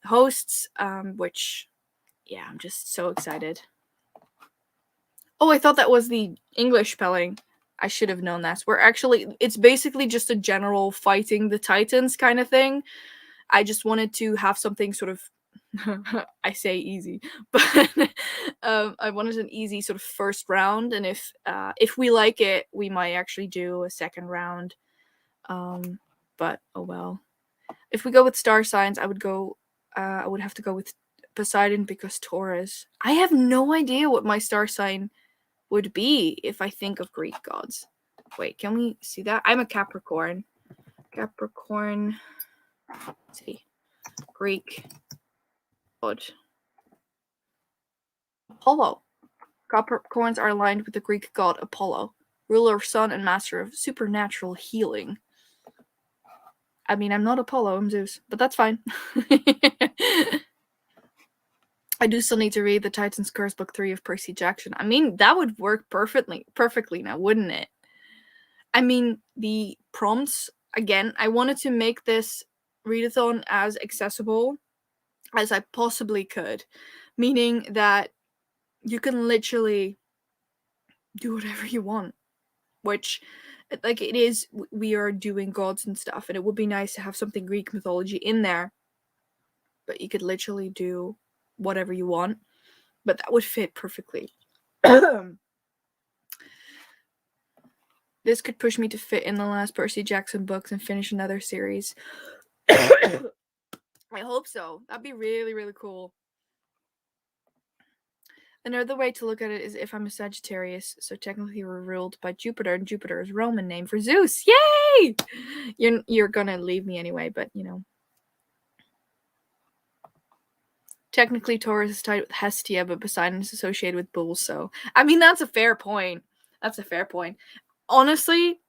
Speaker 1: hosts, which, yeah, I'm just so excited. Oh, I thought that was the English spelling. I should have known that. It's basically just a general fighting the Titans kind of thing. I just wanted to have something sort of, I say easy, but I wanted an easy sort of first round, and if we like it, we might actually do a second round. But oh well. If we go with star signs, I would have to go with Poseidon, because Taurus. I have no idea what my star sign would be if I think of Greek gods. Wait, can we see that? I'm a Capricorn. Capricorn. Let's see. Greek god. Apollo. Capricorns are aligned with the Greek god Apollo, ruler of sun and master of supernatural healing. I mean, I'm not Apollo, I'm Zeus, but that's fine. I do still need to read the Titan's Curse Book 3 of Percy Jackson. I mean, that would work perfectly now, wouldn't it? I mean, the prompts, again, I wanted to make this readathon as accessible as I possibly could, meaning that you can literally do whatever you want, which, like, it is, we are doing gods and stuff, and it would be nice to have something Greek mythology in there, but you could literally do whatever you want, but that would fit perfectly. This could push me to fit in the last Percy Jackson books and finish another series. I hope so. That'd be really, really cool. Another way to look at it is if I'm a Sagittarius, so technically we're ruled by Jupiter, and Jupiter is Roman name for Zeus. Yay! You're gonna leave me anyway, but you know. Technically, Taurus is tied with Hestia, but Poseidon is associated with bulls, so... I mean, that's a fair point. That's a fair point. Honestly,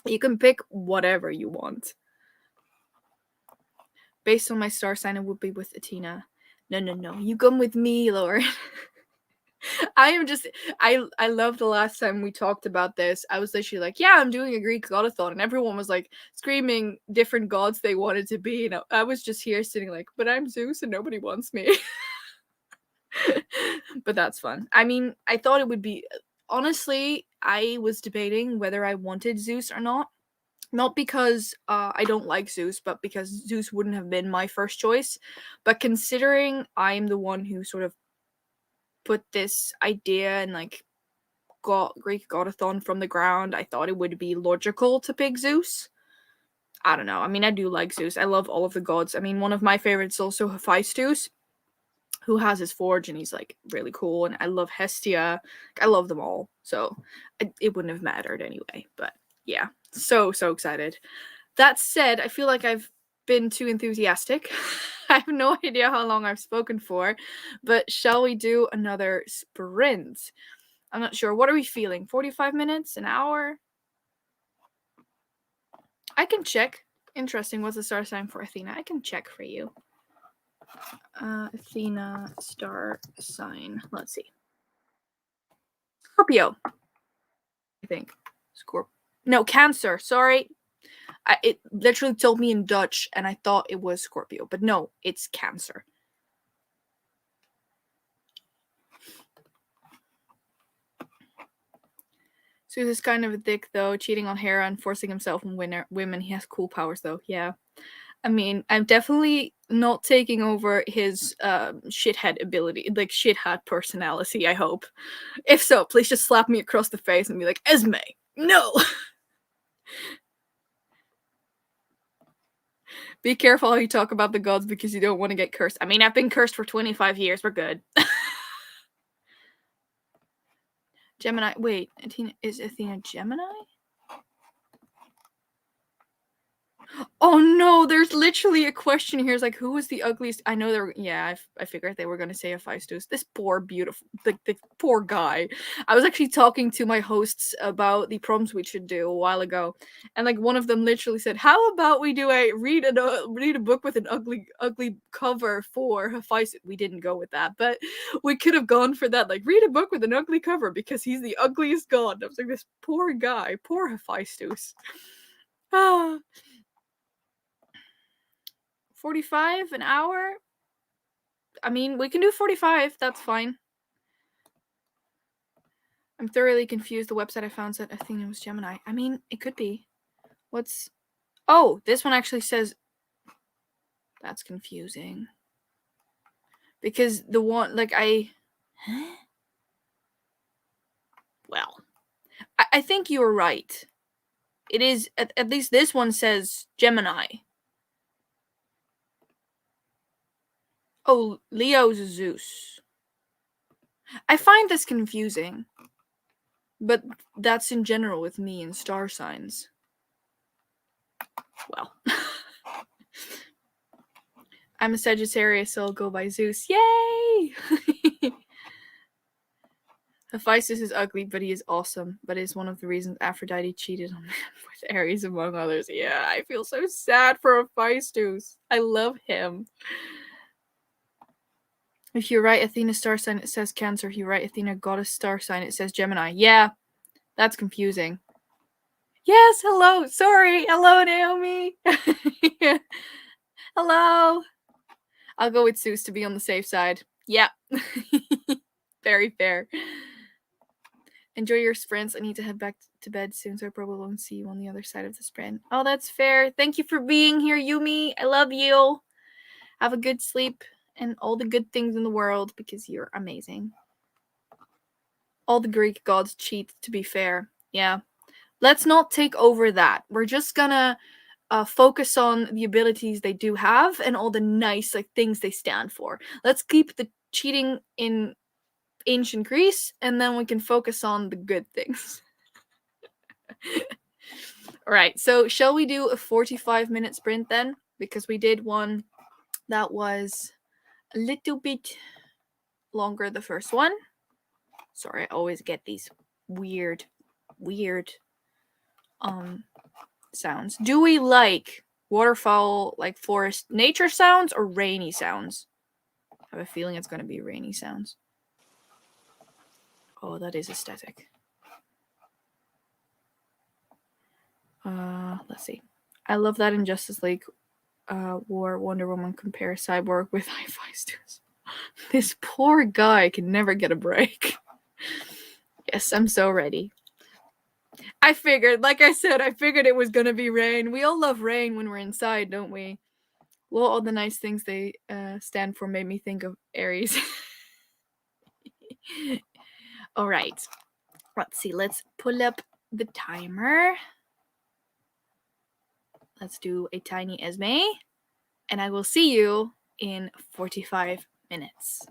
Speaker 1: you can pick whatever you want. Based on my star sign, it would be with Athena. No. You come with me, Lord. I love the last time we talked about this. I was literally like, yeah, I'm doing a Greek godathon, and everyone was like screaming different gods they wanted to be, and I was just here sitting like, but I'm Zeus and nobody wants me. But that's fun. I mean, I thought it would be, honestly, I was debating whether I wanted Zeus or not. Not because I don't like Zeus, but because Zeus wouldn't have been my first choice. But considering I'm the one who sort of put this idea and like got Greek godathon from the ground, I thought it would be logical to pick Zeus. I don't know. I mean, I do like Zeus. I love all of the gods. I mean, one of my favorites is also Hephaestus, who has his forge and he's like really cool. And I love Hestia. I love them all. So it wouldn't have mattered anyway. But yeah, so excited. That said, I feel like I've been too enthusiastic. I have no idea how long I've spoken for, but shall we do another sprint? I'm not sure. What are we feeling? 45 minutes? An hour? I can check. Interesting. What's the star sign for Athena? I can check for you. Athena star sign. Let's see. Scorpio. I think. No, Cancer. Sorry. It literally told me in Dutch, and I thought it was Scorpio. But no, it's Cancer. So he's kind of a dick, though, cheating on Hera and forcing himself on women. He has cool powers, though. Yeah. I mean, I'm definitely not taking over his shithead ability, like shithead personality, I hope. If so, please just slap me across the face and be like, Esmay, no! Be careful how you talk about the gods because you don't want to get cursed. I mean, I've been cursed for 25 years. We're good. Gemini. Wait, is Athena Gemini? Oh no, there's literally a question here. It's like, who was the ugliest? I know they're, yeah, I figured they were gonna say Hephaestus. This poor, beautiful, the poor guy. I was actually talking to my hosts about the prompts we should do a while ago, and like one of them literally said, "How about we do a read a book with an ugly cover for Hephaestus?" We didn't go with that, but we could have gone for that. Like, read a book with an ugly cover because he's the ugliest god. I was like, this poor guy, poor Hephaestus. Ah. 45 an hour? I mean, we can do 45. That's fine. I'm thoroughly confused. The website I found said Athena was Gemini. I mean, it could be. What's... Oh, this one actually says... That's confusing. Because the one, like, Well, I think you were right. It is, at least this one says Gemini. Oh, Leo's Zeus. I find this confusing. But that's in general with me and star signs. Well. I'm a Sagittarius, so I'll go by Zeus. Yay! Hephaestus is ugly, but he is awesome. But is one of the reasons Aphrodite cheated on him with Ares, among others. Yeah, I feel so sad for Hephaestus. I love him. If you write Athena star sign, it says Cancer. If you write Athena goddess star sign, it says Gemini. Yeah, that's confusing. Yes, hello. Sorry. Hello, Naomi. Hello. I'll go with Zeus to be on the safe side. Yeah. Very fair. Enjoy your sprints. I need to head back to bed soon, so I probably won't see you on the other side of the sprint. Oh, that's fair. Thank you for being here, Yumi. I love you. Have a good sleep and all the good things in the world because you're amazing. All the Greek gods cheat, to be fair. Yeah. Let's not take over that. We're just gonna focus on the abilities they do have and all the nice things they stand for. Let's keep the cheating in ancient Greece, and then we can focus on the good things. Alright, so shall we do a 45-minute sprint then? Because we did one that was a little bit longer, the first one. Sorry, I always get these weird sounds. Do we like waterfowl, forest nature sounds, or rainy sounds? I have a feeling it's going to be rainy sounds. Oh, that is aesthetic. Let's see. I love that in Justice League War, Wonder Woman compares Cyborg with Hephaestus. This poor guy can never get a break. Yes, I'm so ready. I figured, like I said, I figured it was gonna be rain. We all love rain when we're inside, don't we? Well, all the nice things they stand for made me think of Aries. Alright. Let's see. Let's pull up the timer. Let's do a tiny Esmay. And I will see you in 45 minutes.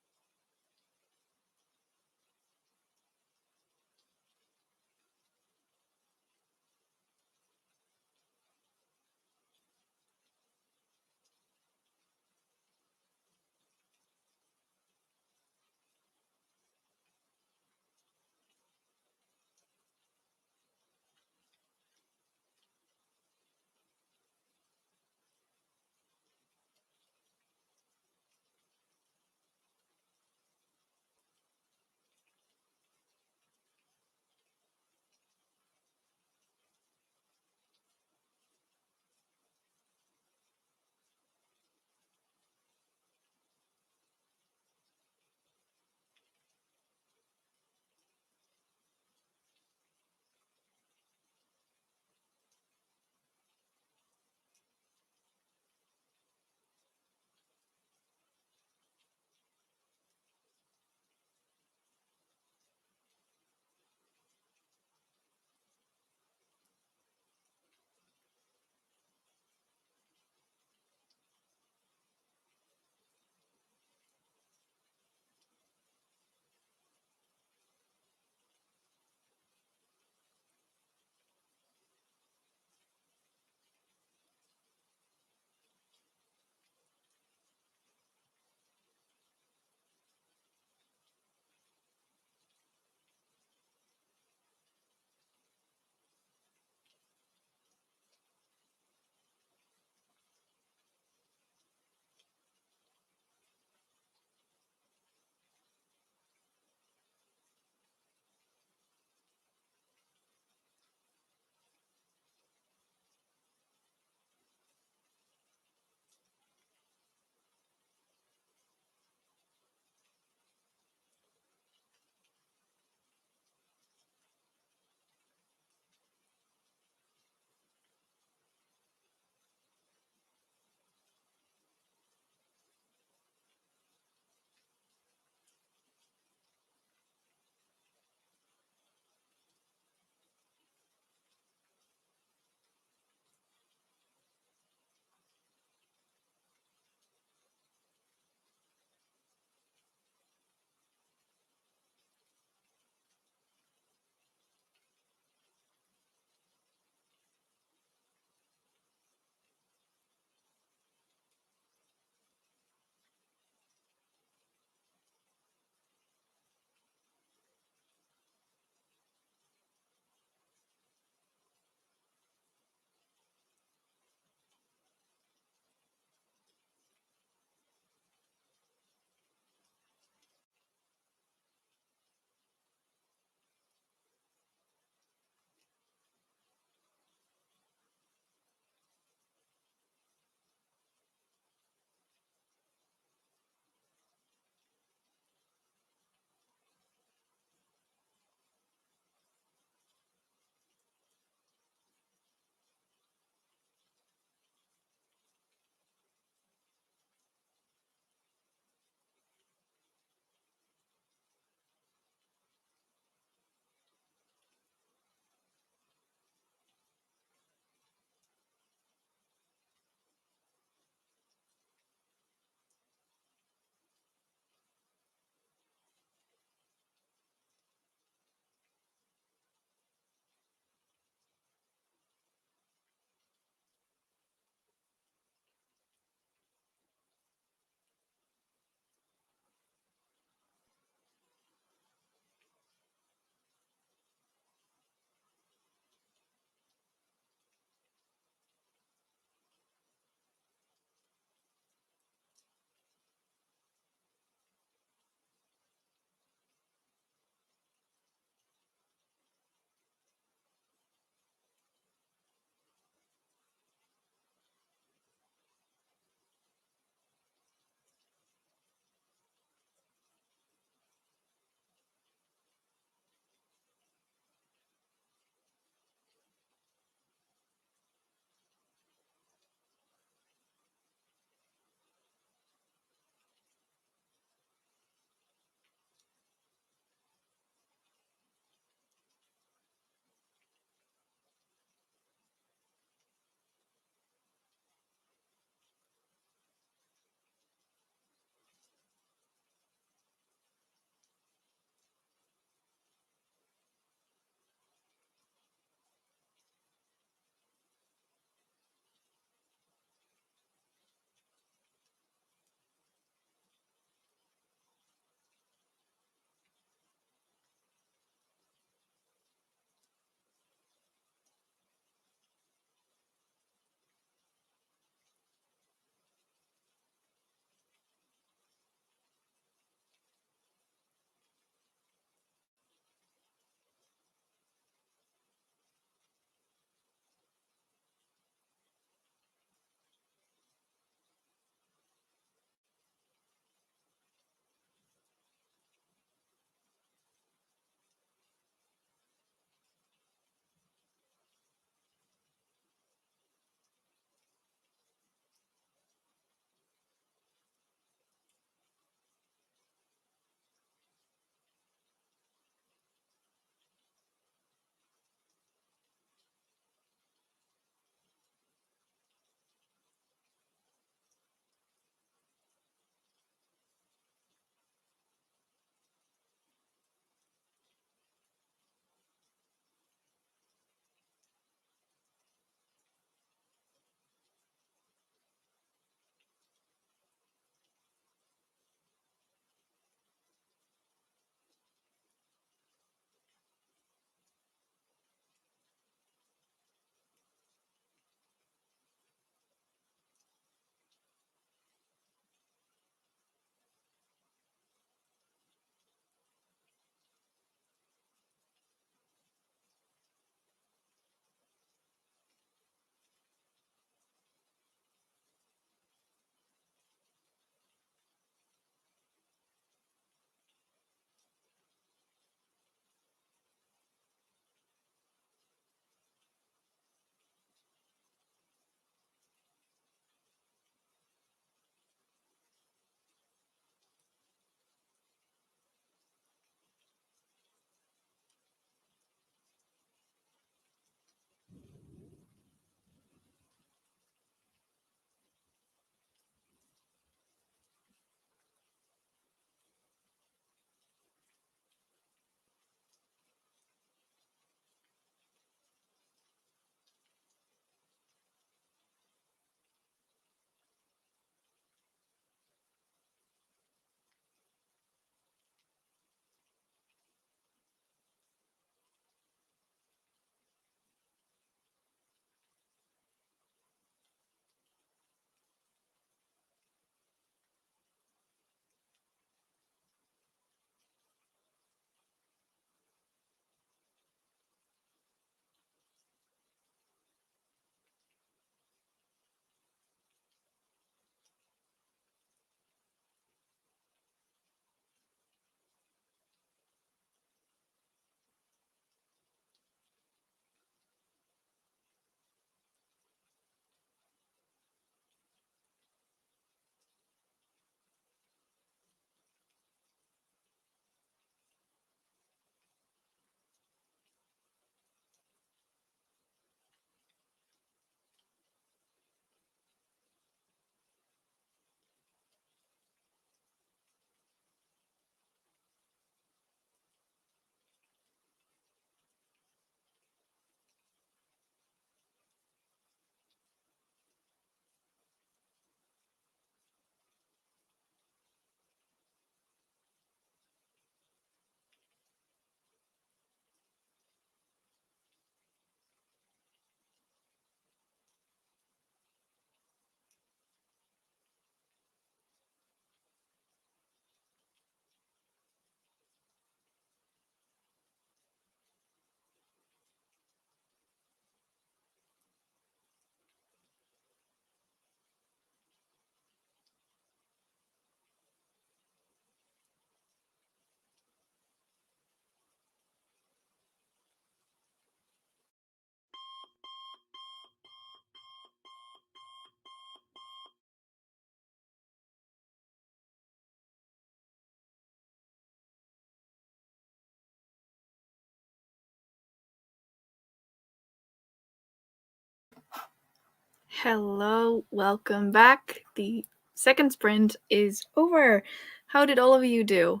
Speaker 1: Hello, welcome back. The second sprint is over. How did all of you do?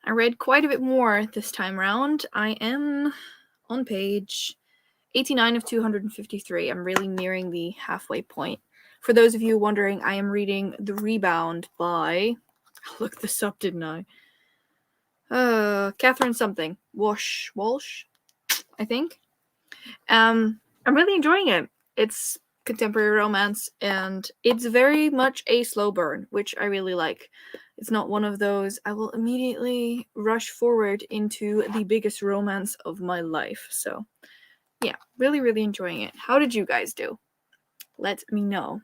Speaker 1: I read quite a bit more this time round. I am on page 89 of 253. I'm really nearing the halfway point. For those of you wondering, I am reading The Rebound by... I looked this up, didn't I? Catherine something. Walsh, I think. I'm really enjoying it. It's contemporary romance, and it's very much a slow burn, which I really like. It's not one of those, I will immediately rush forward into the biggest romance of my life. So, yeah, really, really enjoying it. How did you guys do? Let me know.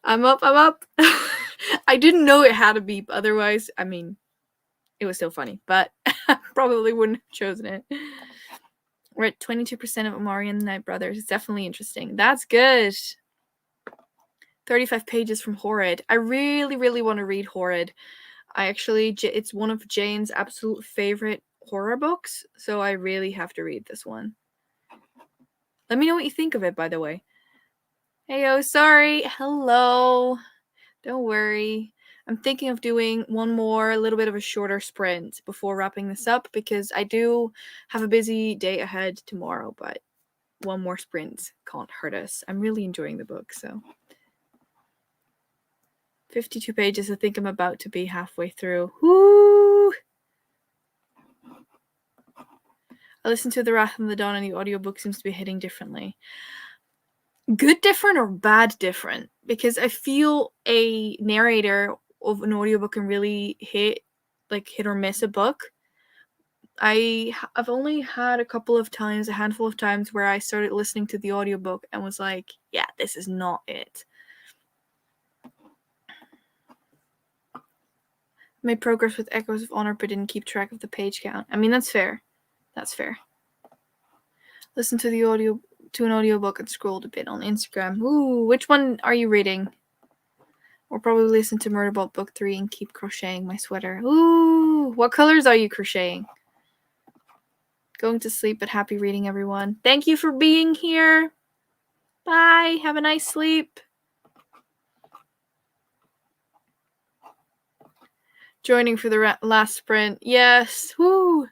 Speaker 1: I'm up. I didn't know it had a beep, otherwise, I mean, it was still funny, but I probably wouldn't have chosen it. We're at 22% of Amari and the Night Brothers. It's definitely interesting. That's good. 35 pages from Horrid. I really, really want to read Horrid. It's one of Jane's absolute favorite horror books, so I really have to read this one. Let me know what you think of it, by the way. Heyo, sorry. Hello. Don't worry. I'm thinking of doing one more, a little bit of a shorter sprint before wrapping this up, because I do have a busy day ahead tomorrow, but one more sprint can't hurt us. I'm really enjoying the book, so. 52 pages. I think I'm about to be halfway through. Woo! I listened to The Wrath of the Dawn, and the audiobook seems to be hitting differently. Good different or bad different? Because I feel a narrator of an audiobook can really hit or miss a book. I've only had a handful of times where I started listening to the audiobook and was like, yeah, this is not it. Made progress with Echoes of Honor, but didn't keep track of the page count. I mean, that's fair. That's fair. Listen to an audiobook and scrolled a bit on Instagram. Ooh, which one are you reading? Or probably listen to Murderball Book 3 and keep crocheting my sweater. Ooh, what colors are you crocheting? Going to sleep, but happy reading, everyone. Thank you for being here. Bye. Have a nice sleep. Joining for the last sprint. Yes. Woo.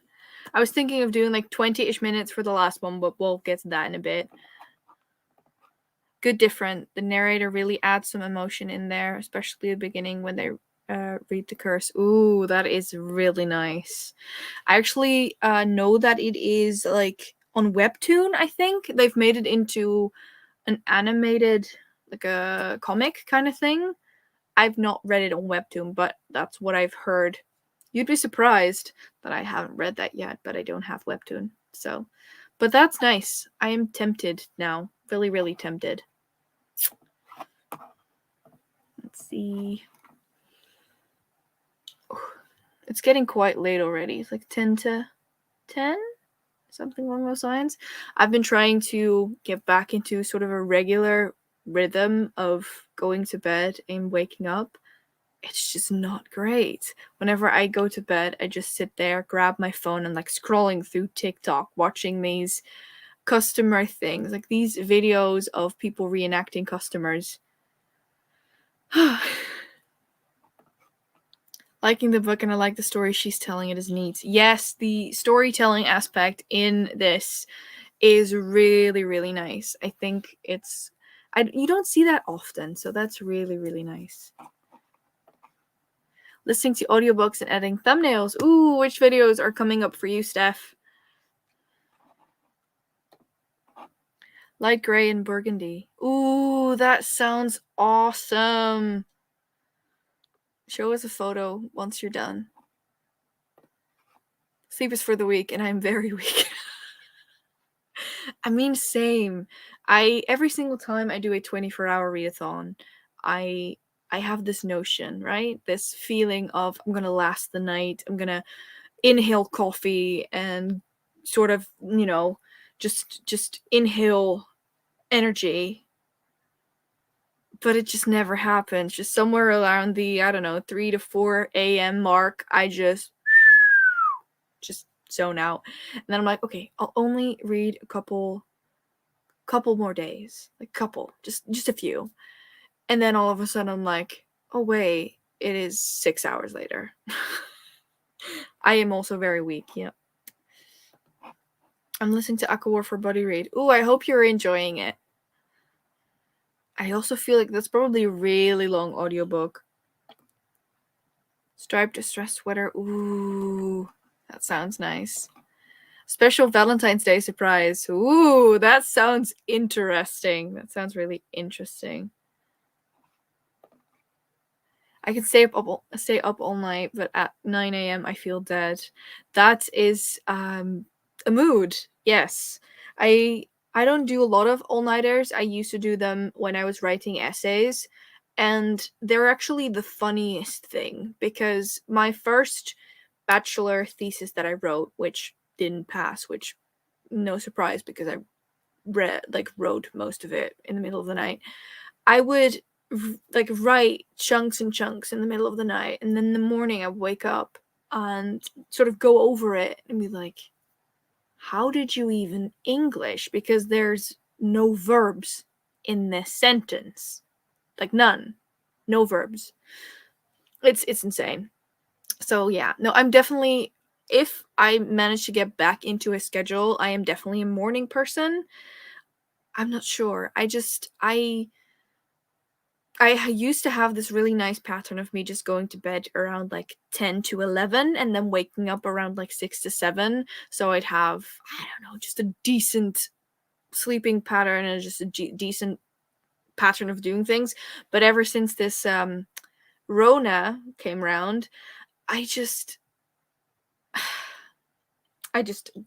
Speaker 1: I was thinking of doing 20-ish minutes for the last one, but we'll get to that in a bit. Good different. The narrator really adds some emotion in there, especially at the beginning when they read the curse. Ooh, that is really nice. I actually know that it is on Webtoon, I think. They've made it into an animated, a comic kind of thing. I've not read it on Webtoon, but that's what I've heard. You'd be surprised that I haven't read that yet, but I don't have Webtoon. So, but that's nice. I am tempted now. Really, really tempted. Let's see. It's getting quite late already. It's 10 to 10? Something along those lines. I've been trying to get back into sort of a regular rhythm of going to bed and waking up. It's just not great. Whenever I go to bed, I just sit there, grab my phone, and scrolling through TikTok, watching these customer things, these videos of people reenacting customers. Liking the book, and I like the story she's telling. It is neat. Yes, the storytelling aspect in this is really, really nice. I think you don't see that often, so that's really, really nice. Listening to audiobooks and editing thumbnails. Ooh, which videos are coming up for you, Steph? Light gray and burgundy. Ooh, that sounds awesome. Show us a photo once you're done. Sleep is for the weak, and I'm very weak. I mean, same. Every single time I do a 24-hour readathon, I have this notion, right? This feeling of I'm gonna last the night. I'm gonna inhale coffee and sort of, just inhale energy. But it just never happens. Just somewhere around the, 3 to 4 a.m. mark, I just zone out. And then I'm like, okay, I'll only read a couple more days. Like just a few. And then all of a sudden I'm like, oh wait, it is 6 hours later. I am also very weak, yeah. I'm listening to Aqua War for Buddy Read. Ooh, I hope you're enjoying it. I also feel like that's probably a really long audiobook. Striped distress sweater. Ooh, that sounds nice. Special Valentine's Day surprise. Ooh, that sounds interesting. That sounds really interesting. I can stay up all night, but at 9 a.m. I feel dead. That is a mood. Yes. I don't do a lot of all-nighters. I used to do them when I was writing essays, and they're actually the funniest thing, because my first bachelor thesis that I wrote, which didn't pass, which no surprise because I wrote most of it in the middle of the night. I would write chunks and chunks in the middle of the night, and then in the morning I would wake up and sort of go over it and be like, how did you even English? Because there's no verbs in this sentence. Like none. No verbs. It's insane. So yeah, no, I'm definitely, if I manage to get back into a schedule, I am definitely a morning person. I'm not sure. I used to have this really nice pattern of me just going to bed around like 10 to 11 and then waking up around like 6 to 7. So I'd have, I don't know, just a decent sleeping pattern and just a decent pattern of doing things. But ever since this Rona came around, I just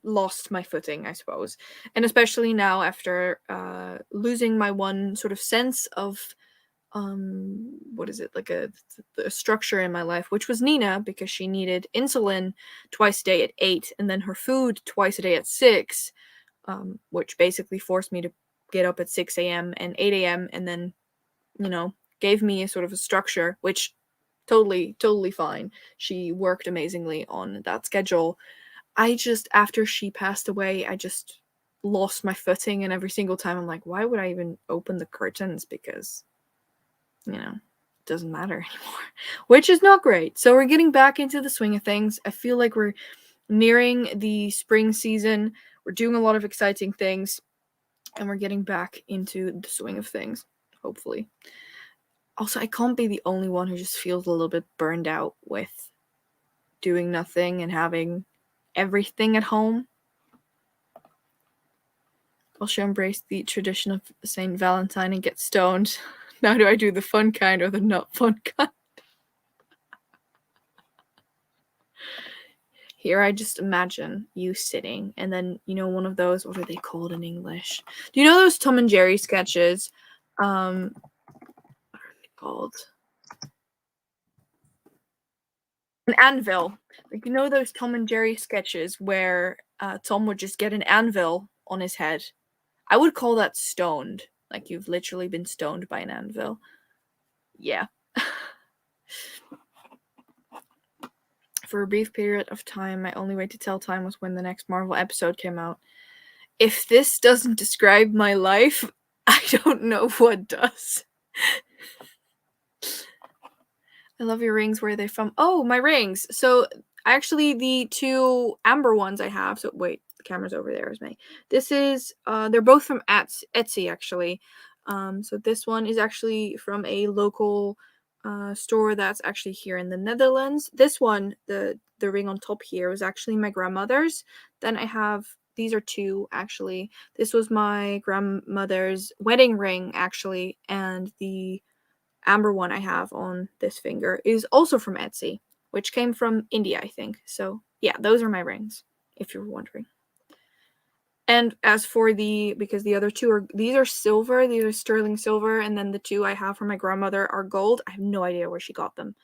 Speaker 1: lost my footing, I suppose. And especially now after losing my one sort of sense of what is it, like a structure in my life, which was Nina, because she needed insulin twice a day at 8 and then her food twice a day at 6, which basically forced me to get up at 6 a.m. and 8 a.m. and then, gave me a sort of a structure, which totally fine. She worked amazingly on that schedule. After she passed away, I just lost my footing, and every single time I'm like, why would I even open the curtains? Because it doesn't matter anymore, which is not great. So we're getting back into the swing of things. I feel like we're nearing the spring season. We're doing a lot of exciting things, and we're getting back into the swing of things, hopefully. Also, I can't be the only one who just feels a little bit burned out with doing nothing and having everything at home. Also embrace the tradition of St. Valentine and get stoned. Now do I do the fun kind or the not fun kind? Here I just imagine you sitting, and then, one of those, what are they called in English? Do you know those Tom and Jerry sketches? What are they called? An anvil. Like, those Tom and Jerry sketches where Tom would just get an anvil on his head? I would call that stoned. Like, you've literally been stoned by an anvil. Yeah. For a brief period of time, my only way to tell time was when the next Marvel episode came out. If this doesn't describe my life, I don't know what does. I love your rings. Where are they from? Oh, my rings. So, actually, the two amber ones I have. So, wait, the camera's over there, Esmay. This is, they're both from Etsy, actually. So, this one is actually from a local store that's actually here in the Netherlands. This one, the ring on top here, was actually my grandmother's. Then I have, these are two, actually. This was my grandmother's wedding ring, actually, and the amber one I have on this finger is also from Etsy, which came from India, I think. So yeah, those are my rings, if you're wondering. And as for because the other two these are silver, these are sterling silver, and then the two I have for my grandmother are gold. I have no idea where she got them.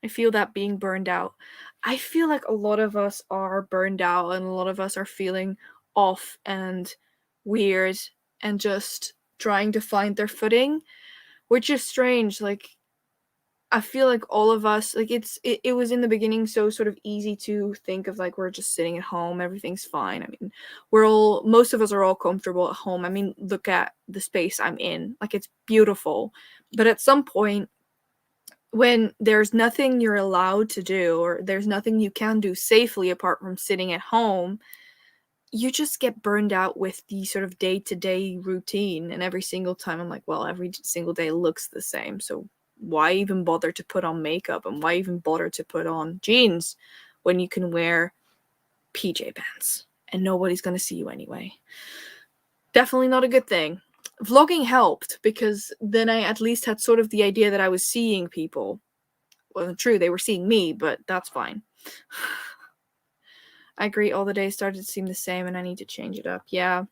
Speaker 1: I feel that being burned out. I feel like a lot of us are burned out, and a lot of us are feeling off and weird and just trying to find their footing, which is strange. Like, I feel like all of us, like, it was in the beginning so sort of easy to think of, like, we're just sitting at home, everything's fine. I mean, most of us are all comfortable at home. I mean, look at the space I'm in. Like, it's beautiful. But at some point, when there's nothing you're allowed to do, or there's nothing you can do safely apart from sitting at home, you just get burned out with the sort of day-to-day routine. And every single time I'm like, well, every single day looks the same, so why even bother to put on makeup, and why even bother to put on jeans when you can wear PJ pants and nobody's gonna see you anyway? Definitely not a good thing. Vlogging helped, because then I at least had sort of the idea that I was seeing people. Wasn't true, they were seeing me, but that's fine. I agree, all the days started to seem the same and I need to change it up. Yeah.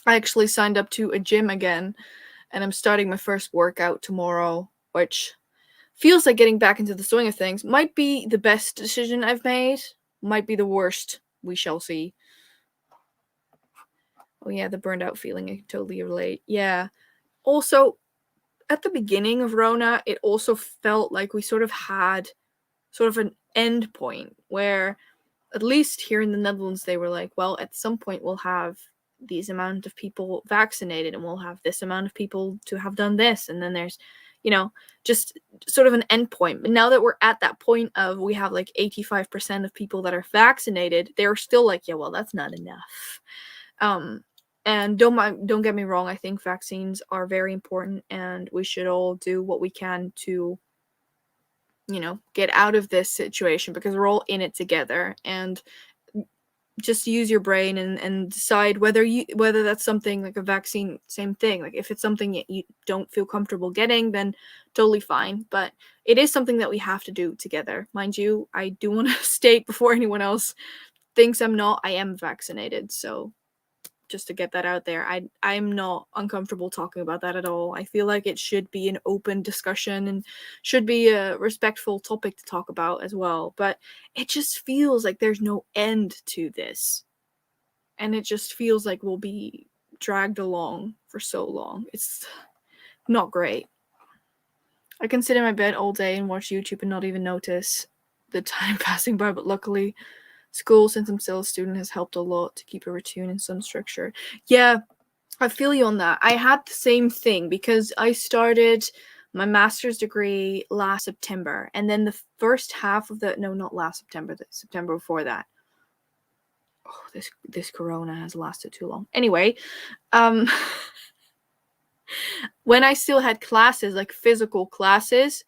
Speaker 1: I actually signed up to a gym again, and I'm starting my first workout tomorrow, which feels like getting back into the swing of things. Might be the best decision I've made, might be the worst. We shall see. Oh yeah, the burned out feeling, I can totally relate. Yeah. Also, at the beginning of Rona, it also felt like we sort of had sort of an end point where, at least here in the Netherlands, they were like, well, at some point we'll have these amount of people vaccinated and we'll have this amount of people to have done this, and then there's, just sort of an end point. But now that we're at that point of we have like 85% of people that are vaccinated, they're still like, yeah, well, that's not enough. And don't get me wrong, I think vaccines are very important and we should all do what we can to get out of this situation, because we're all in it together. And just use your brain and decide whether that's something like a vaccine, same thing. Like, if it's something that you don't feel comfortable getting, then totally fine. But it is something that we have to do together. Mind you, I do want to state before anyone else thinks I'm not, I am vaccinated. So just to get that out there, I'm not uncomfortable talking about that at all. I feel like it should be an open discussion and should be a respectful topic to talk about as well. But it just feels like there's no end to this. And it just feels like we'll be dragged along for so long. It's not great. I can sit in my bed all day and watch YouTube and not even notice the time passing by, but luckily school, since I'm still a student, has helped a lot to keep a routine and some structure. Yeah, I feel you on that. I had the same thing because I started my master's degree last September, and then the first half of not last September, the September before that. Oh, this corona has lasted too long. Anyway, when I still had classes, like physical classes,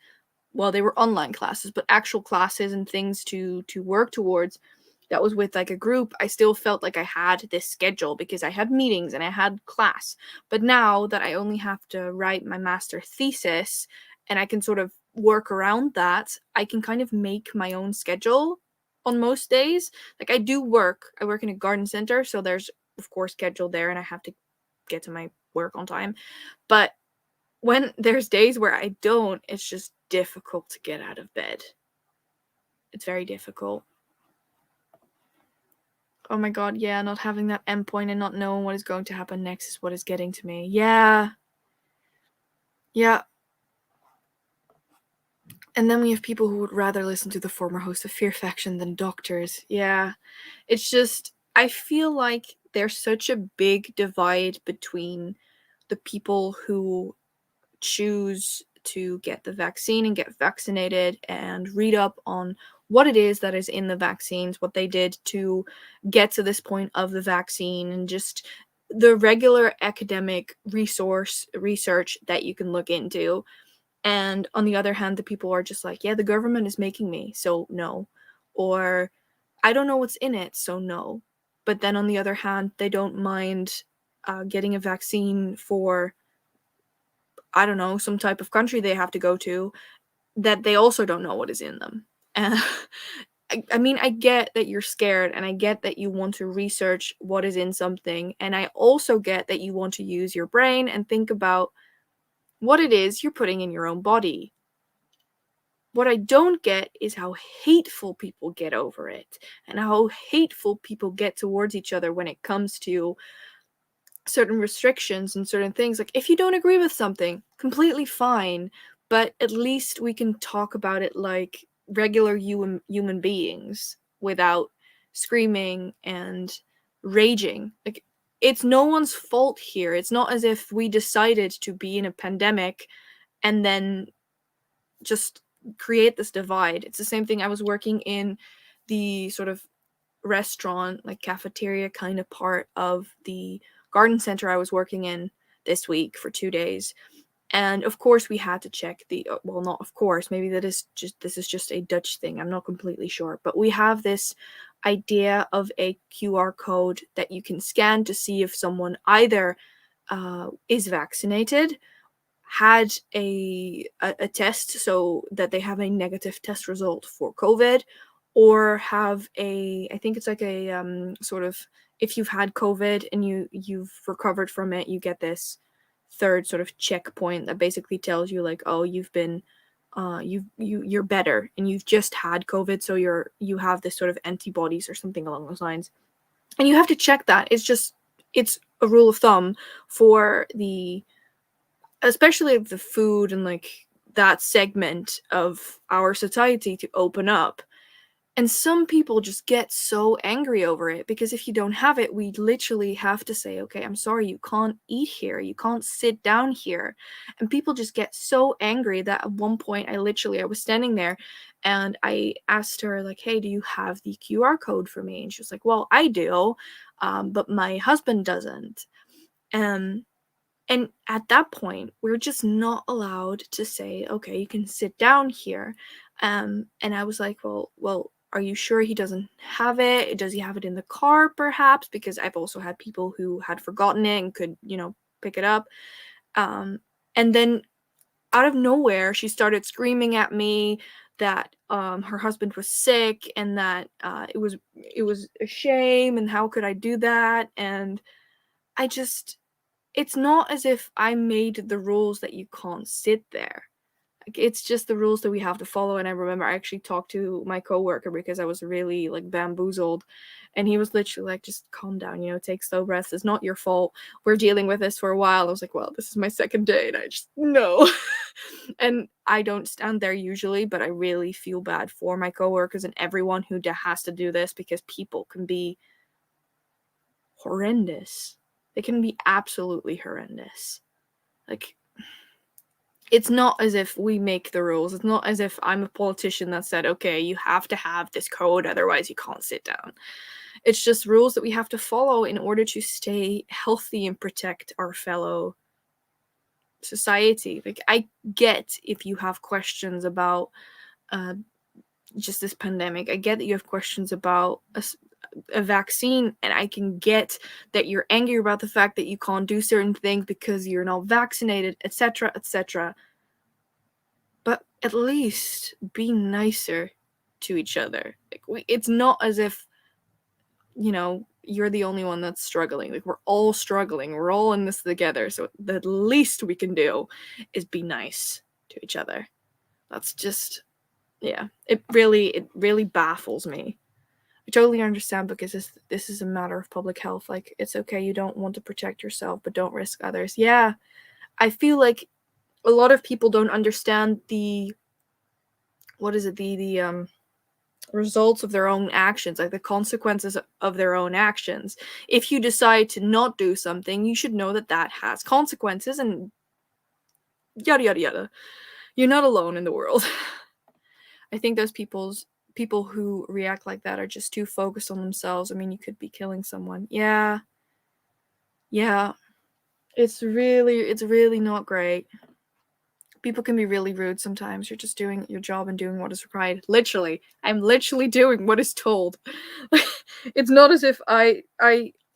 Speaker 1: well, they were online classes, but actual classes and things to work towards, that was with like a group, I still felt like I had this schedule because I had meetings and I had class. But now that I only have to write my master thesis and I can sort of work around that, I can kind of make my own schedule on most days. Like, I work in a garden center, so there's of course schedule there and I have to get to my work on time. But when there's days where I don't, it's just difficult to get out of bed. It's very difficult. Oh my god, yeah, not having that endpoint and not knowing what is going to happen next is what is getting to me. Yeah. Yeah. And then we have people who would rather listen to the former host of Fear Faction than doctors. Yeah. It's just, I feel like there's such a big divide between the people who choose to get the vaccine and get vaccinated and read up on what it is that is in the vaccines, what they did to get to this point of the vaccine, and just the regular academic research that you can look into. And on the other hand, the people are just like, yeah, the government is making me, so no. Or, I don't know what's in it, so no. But then on the other hand, they don't mind getting a vaccine for, I don't know, some type of country they have to go to that they also don't know what is in them. And I mean, I get that you're scared, and I get that you want to research what is in something, and I also get that you want to use your brain and think about what it is you're putting in your own body. What I don't get is how hateful people get over it, and how hateful people get towards each other when it comes to certain restrictions and certain things. Like, if you don't agree with something, completely fine, but at least we can talk about it like regular human beings without screaming and raging. Like, it's no one's fault here. It's not as if we decided to be in a pandemic and then just create this divide. It's the same thing. I was working in the sort of restaurant, like cafeteria kind of part of the garden center I was working in this week for 2 days. And of course we had to check the well, not of course, maybe this is just a Dutch thing. I'm not completely sure, but we have this idea of a QR code that you can scan to see if someone either is vaccinated, had a test so that they have a negative test result for COVID, or have I think it's like a sort of, if you've had COVID and you've recovered from it, you get this third sort of checkpoint that basically tells you like, oh, you've been you're better and you've just had COVID, so you have this sort of antibodies or something along those lines. And you have to check that. It's a rule of thumb for the, especially the food and like that segment of our society, to open up. And some people just get so angry over it because if you don't have it, we literally have to say, okay, I'm sorry, you can't eat here, you can't sit down here. And people just get so angry that at one point I was standing there and I asked her like, hey, do you have the QR code for me? And she was like, well, I do, but my husband doesn't. And at that point, we're just not allowed to say, okay, you can sit down here. And I was like, well, are you sure he doesn't have it? Does he have it in the car, perhaps? Because I've also had people who had forgotten it and could, pick it up. And then out of nowhere, she started screaming at me that her husband was sick and that it was a shame and how could I do that? And I just, it's not as if I made the rules that you can't sit there. Like, it's just the rules that we have to follow. And I remember I actually talked to my coworker because I was really like bamboozled, and he was literally like, just calm down, take slow breaths. It's not your fault. We're dealing with this for a while. I was like, well, this is my second day and I just no. And I don't stand there usually, but I really feel bad for my coworkers and everyone who has to do this, because people can be horrendous. They can be absolutely horrendous. Like, it's not as if we make the rules. It's not as if I'm a politician that said, okay, you have to have this code, otherwise you can't sit down. It's just rules that we have to follow in order to stay healthy and protect our fellow society. Like, I get if you have questions about just this pandemic. I get that you have questions about a vaccine, and I can get that you're angry about the fact that you can't do certain things because you're not vaccinated, etc., etc. But at least be nicer to each other. Like, it's not as if, you're the only one that's struggling. Like, we're all struggling. We're all in this together. So the least we can do is be nice to each other. That's just, yeah. It really baffles me. I totally understand, because this is a matter of public health. Like, it's okay, you don't want to protect yourself, but don't risk others. Yeah, I feel like a lot of people don't understand the results of their own actions, like the consequences of their own actions. If you decide to not do something, you should know that that has consequences, and yada yada yada. You're not alone in the world. I think those people who react like that are just too focused on themselves. I mean, you could be killing someone. Yeah. It's really not great. People can be really rude sometimes. You're just doing your job and doing what is required. Literally. I'm literally doing what is told. It's not as if I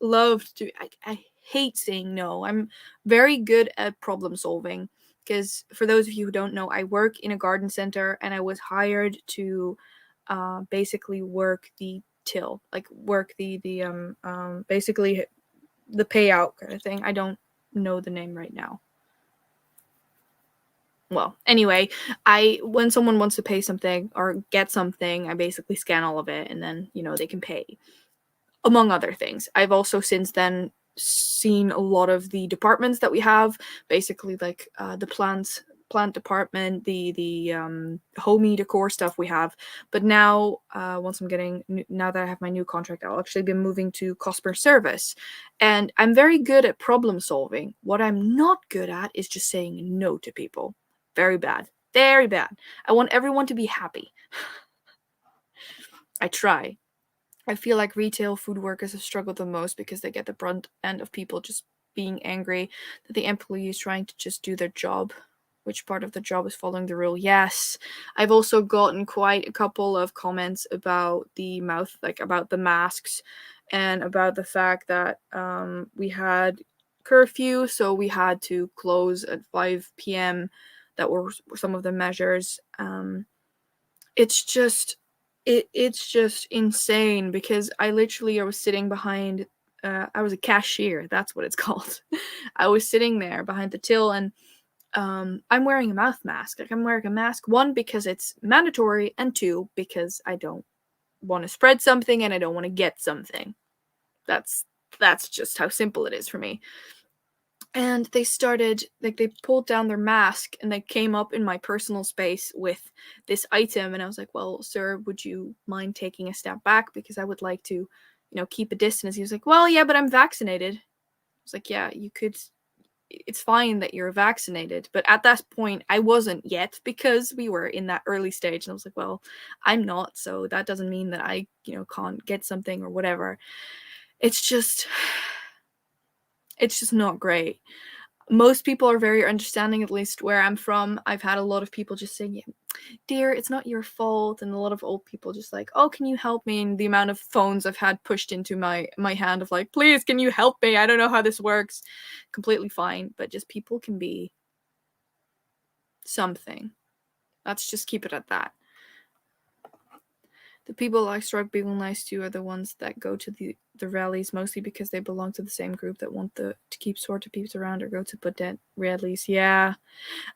Speaker 1: love to, I hate saying no. I'm very good at problem solving, because for those of you who don't know, I work in a garden center and I was hired to basically work the till, like work the basically the payout kind of thing. I don't know the name right now. Well, anyway, when someone wants to pay something or get something, I basically scan all of it and then, they can pay, among other things. I've also since then seen a lot of the departments that we have, basically like the plant houseplant department, the homey decor stuff we have. But now, now that I have my new contract, I'll actually be moving to customer service. And I'm very good at problem solving. What I'm not good at is just saying no to people. Very bad. Very bad. I want everyone to be happy. I try. I feel like retail food workers have struggled the most because they get the brunt end of people just being angry that the employee is trying to just do their job. Which part of the job is following the rule? Yes. I've also gotten quite a couple of comments about about the masks and about the fact that we had curfew, so we had to close at 5 p.m. That were some of the measures. It's just insane because I was sitting behind I was a cashier, that's what it's called. I was sitting there behind the till, and I'm wearing a mouth mask. Like, I'm wearing a mask, 1, because it's mandatory, and 2, because I don't want to spread something and I don't want to get something. That's just how simple it is for me. And they pulled down their mask and they came up in my personal space with this item, and I was like, well, sir, would you mind taking a step back, because I would like to, keep a distance. He was like, well, yeah, but I'm vaccinated. I was like, yeah, you could, it's fine that you're vaccinated. But at that point, I wasn't yet, because we were in that early stage, and I was like, well, I'm not, so that doesn't mean that I, can't get something or whatever. It's just not great. Most people are very understanding, at least where I'm from. I've had a lot of people just saying, yeah, dear, it's not your fault. And a lot of old people just like, oh, can you help me? And the amount of phones I've had pushed into my hand of like, please, can you help me? I don't know how this works. Completely fine. But just people can be something. Let's just keep it at that. The people I strike being nice to are the ones that go to the rallies, mostly because they belong to the same group that want to keep sort of peeps around or go to Padet rallies. Yeah.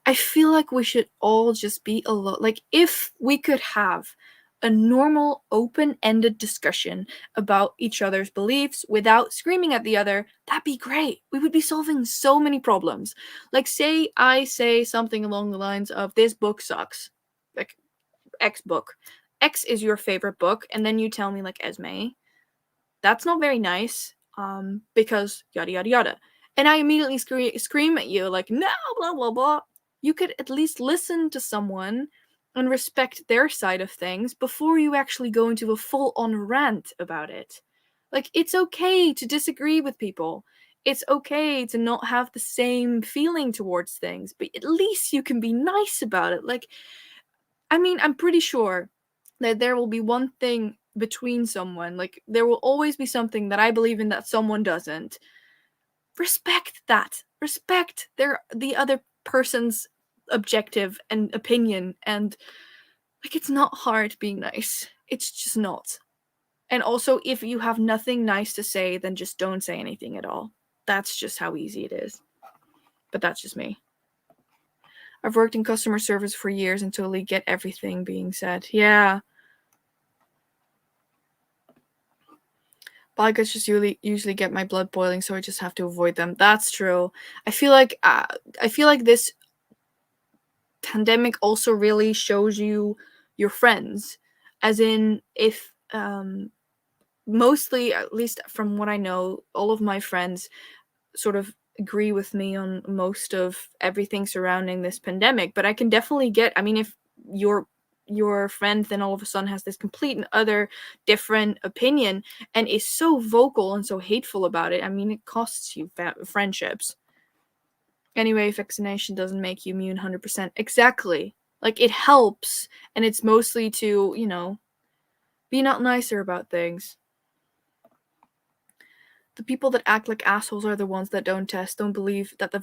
Speaker 1: I feel like we should all just be alone. Like, if we could have a normal, open-ended discussion about each other's beliefs without screaming at the other, that'd be great. We would be solving so many problems. Like, say I say something along the lines of, this book sucks. Like, X book. X is your favorite book, and then you tell me, like, Esmay, that's not very nice, because yada yada yada. And I immediately scream at you, like, no, blah blah blah. You could at least listen to someone and respect their side of things before you actually go into a full-on rant about it. Like, it's okay to disagree with people. It's okay to not have the same feeling towards things, but at least you can be nice about it. Like, I mean, I'm pretty sure that there will be one thing between someone. Like, there will always be something that I believe in that someone doesn't. Respect that. Respect the other person's objective and opinion, and like, it's not hard being nice. It's just not. And also, if you have nothing nice to say, then just don't say anything at all. That's just how easy it is. But that's just me. I've worked in customer service for years and totally get everything being said. Yeah. Bad guys just usually get my blood boiling, so I just have to avoid them. That's true. I feel like this pandemic also really shows you your friends. As in, if mostly, at least from what I know, all of my friends sort of agree with me on most of everything surrounding this pandemic. But I can definitely get, I mean, if your friend then all of a sudden has this complete and other different opinion and is so vocal and so hateful about it, I mean, it costs you friendships. Anyway, vaccination doesn't make you immune 100%. Exactly. Like, it helps, and it's mostly to, be not nicer about things. The people that act like assholes are the ones that don't test, don't believe that the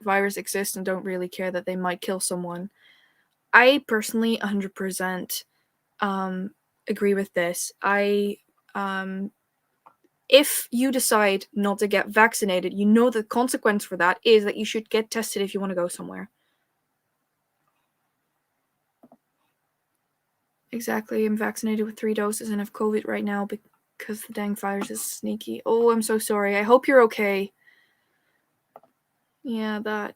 Speaker 1: virus exists, and don't really care that they might kill someone. I personally 100% agree with this. If you decide not to get vaccinated, you know the consequence for that is that you should get tested if you want to go somewhere. Exactly. I'm vaccinated with 3 doses and have COVID right now because the dang virus is sneaky. Oh, I'm so sorry. I hope you're okay. Yeah, that.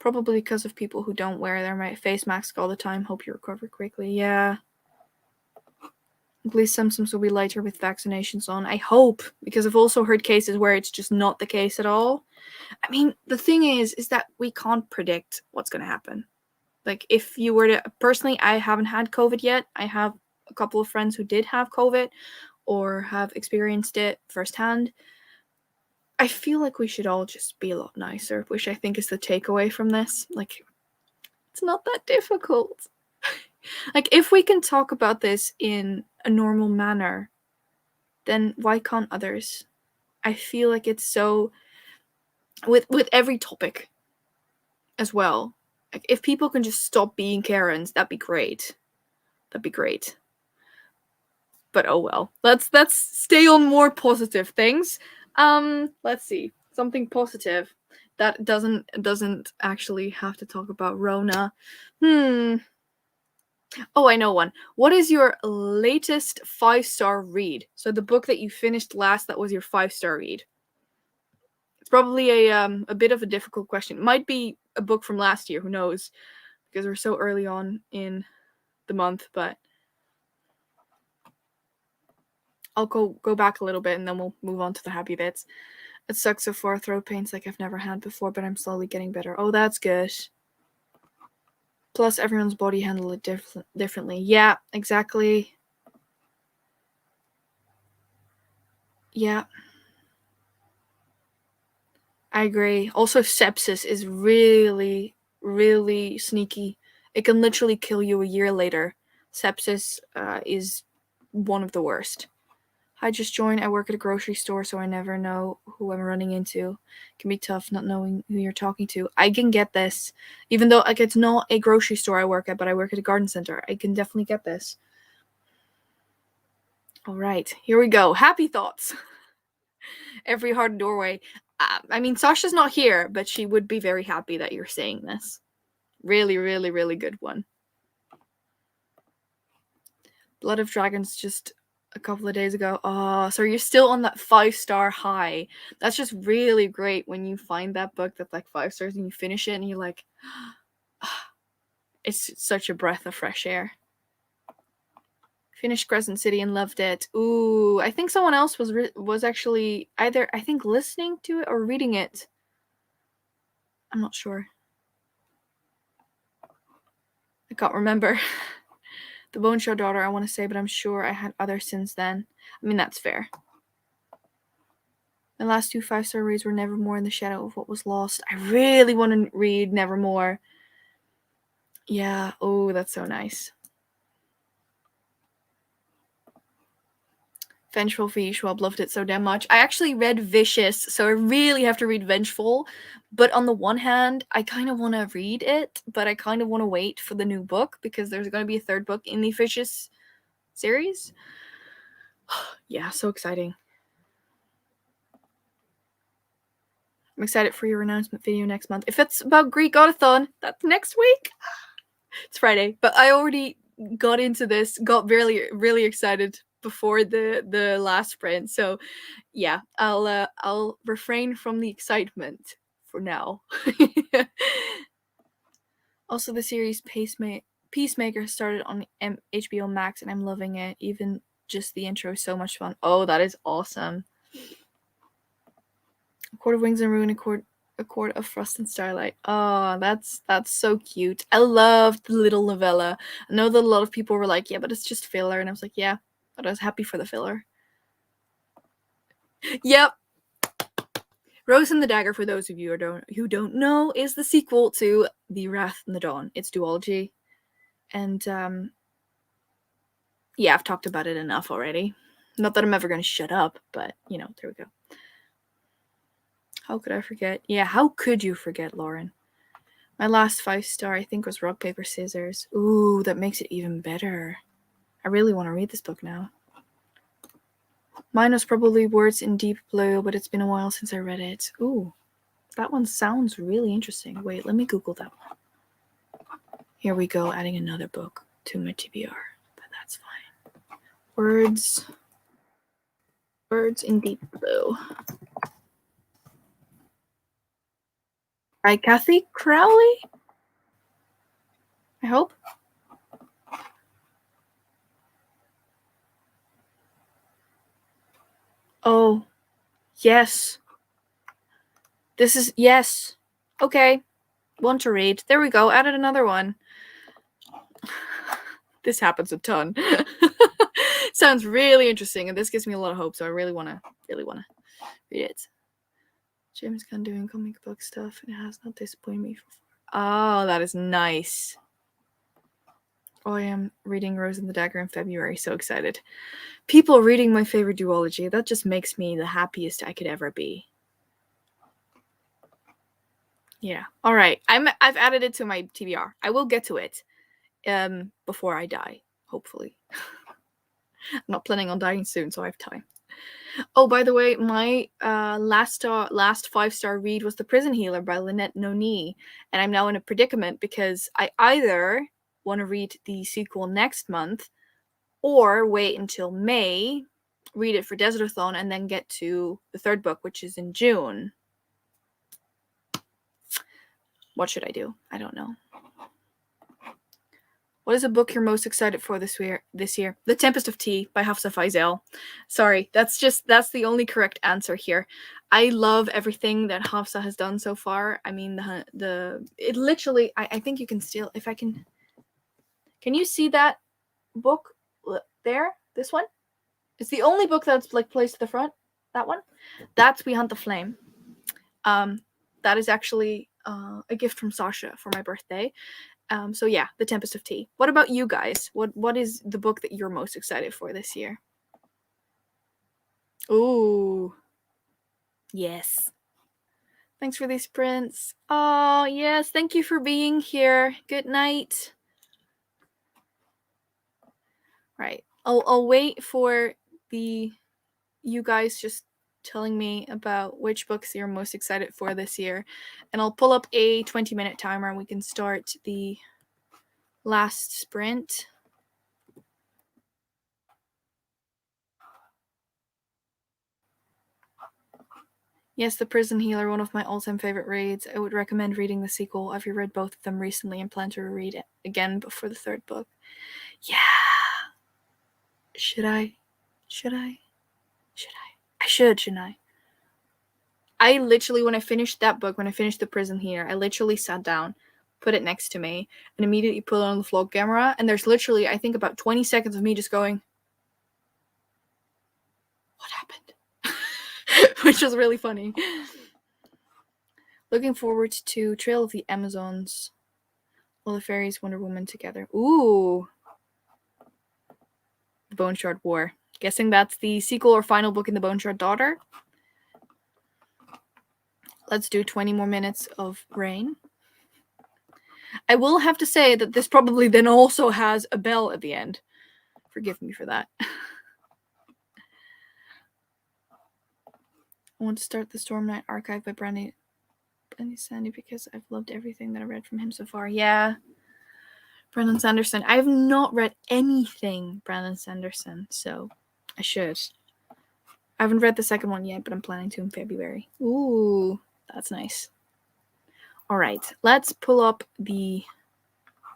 Speaker 1: Probably because of people who don't wear their face mask all the time. Hope you recover quickly. Yeah. At least symptoms will be lighter with vaccinations on. I hope, because I've also heard cases where it's just not the case at all. I mean, the thing is that we can't predict what's going to happen. Like, if you were to... Personally, I haven't had COVID yet. I have a couple of friends who did have COVID or have experienced it firsthand. I feel like we should all just be a lot nicer, which I think is the takeaway from this. Like, it's not that difficult. Like, if we can talk about this in a normal manner, then why can't others? I feel like it's so... With every topic as well. Like, if people can just stop being Karens, that'd be great. That'd be great. But oh well. Let's stay on more positive things. Let's see. Something positive that doesn't actually have to talk about Rona. Oh, I know one. What is your latest 5-star read? So the book that you finished last that was your 5-star read. It's probably a bit of a difficult question. It might be a book from last year, who knows? Because we're so early on in the month, but I'll go back a little bit and then we'll move on to the happy bits. It sucks so far. Throat pains like I've never had before, but I'm slowly getting better. Oh, that's good. Plus, everyone's body handle it differently. Yeah, exactly. Yeah. I agree. Also, sepsis is really, really sneaky. It can literally kill you a year later. Sepsis is one of the worst. I just joined. I work at a grocery store, so I never know who I'm running into. It can be tough not knowing who you're talking to. I can get this. Even though like it's not a grocery store I work at, but I work at a garden center. I can definitely get this. All right, here we go. Happy thoughts. Every hard doorway. I mean, Sasha's not here, but she would be very happy that you're saying this. Really, really, really good one. Blood of Dragons just a couple of days ago. Oh, so you're still on that 5-star high. That's just really great when you find that book that's like 5 stars and you finish it and you're like, it's such a breath of fresh air. Finished Crescent City and loved it. Ooh, I think someone else was actually either, I think, listening to it or reading it. I'm not sure. I can't remember. The Bone Show Daughter, I want to say, but I'm sure I had others since then. I mean, that's fair. My last 2 5-star reads were Nevermore and The Shadow of What Was Lost. I really want to read Nevermore. Yeah, oh, that's so nice. Vengeful for you, Schwab, loved it so damn much. I actually read Vicious, so I really have to read Vengeful. But on the one hand, I kind of want to read it, but I kind of want to wait for the new book because there's going to be a 3rd book in the Vicious series. Yeah, so exciting. I'm excited for your announcement video next month. If it's about GREEKGODATHON, that's next week. It's Friday, but I already got into this, got really excited before the last sprint. So yeah, I'll refrain from the excitement for now. Also, the series Peacemaker started on HBO Max, and I'm loving it. Even just the intro is so much fun. Oh, that is awesome. A Court of Wings and Ruin, a Court of Frost and Starlight. Oh, that's so cute. I loved the little novella. I know that a lot of people were like, yeah, but it's just filler. And I was like, yeah, but I was happy for the filler. Yep. Rose and the Dagger, for those of you who don't know, is the sequel to The Wrath and the Dawn. It's duology. And, yeah, I've talked about it enough already. Not that I'm ever going to shut up, but, you know, there we go. How could I forget? Yeah, how could you forget, Lauren? My last 5-star, I think, was Rock, Paper, Scissors. Ooh, that makes it even better. I really want to read this book now. Mine was probably Words in Deep Blue, but it's been a while since I read it. Ooh, that one sounds really interesting. Wait, let me Google that one. Here we go, adding another book to my TBR, but that's fine. Words in Deep Blue. By Kathy Crowley? I hope. Oh, yes. This is, yes. Okay. Want to read. There we go. Added another one. This happens a ton. Sounds really interesting, and this gives me a lot of hope, so I really wanna read it. James Gunn doing comic book stuff, and it has not disappointed me before. Oh, that is nice. Oh, I am reading Rose and the Dagger in February. So excited. People reading my favorite duology. That just makes me the happiest I could ever be. Yeah. All right. I've added it to my TBR. I will get to it before I die, hopefully. I'm not planning on dying soon, so I have time. Oh, by the way, my last 5-star read was The Prison Healer by Lynette Noni, and I'm now in a predicament because I either want to read the sequel next month or wait until May, read it for DESERTATHON, and then get to the third book, which is in June. What should I do? I don't know. What is a book you're most excited for this year? The Tempest of Tea by Hafsa Faisal. Sorry, that's the only correct answer here. I love everything that Hafsa has done so far. I mean, it literally, I think you can still, if I can you see that book there? This one? It's the only book that's like placed at the front. That one? That's We Hunt the Flame. That is actually a gift from Sasha for my birthday. So yeah, The Tempest of Tea. What about you guys? What is the book that you're most excited for this year? Ooh. Yes. Thanks for these prints. Oh, yes. Thank you for being here. Good night. Right. I'll wait for you guys just telling me about which books you're most excited for this year, and I'll pull up a 20-minute timer and we can start the last sprint. Yes, The Prison Healer, one of my all-time favorite reads. I would recommend reading the sequel. I've reread both of them recently and plan to reread it again before the third book. Yeah. Should I? I should, shouldn't I? I literally, when I finished that book, when I finished The Prison Healer, I literally sat down, put it next to me, and immediately put it on the vlog camera, and there's literally, I think, about 20 seconds of me just going, what happened? Which was really funny. Looking forward to Trail of the Amazons. All the Fairies, Wonder Woman together. Ooh. The Bone Shard War. Guessing that's the sequel or final book in the Bone Shard Daughter. Let's do 20 more minutes of rain. I will have to say that this probably then also has a bell at the end. Forgive me for that. I want to start the Storm Knight archive by Brandy Sandy because I've loved everything that I read from him so far. Yeah. Brandon Sanderson. I have not read anything Brandon Sanderson, so I should. I haven't read the second one yet, but I'm planning to in February. Ooh, that's nice. All right, let's pull up the...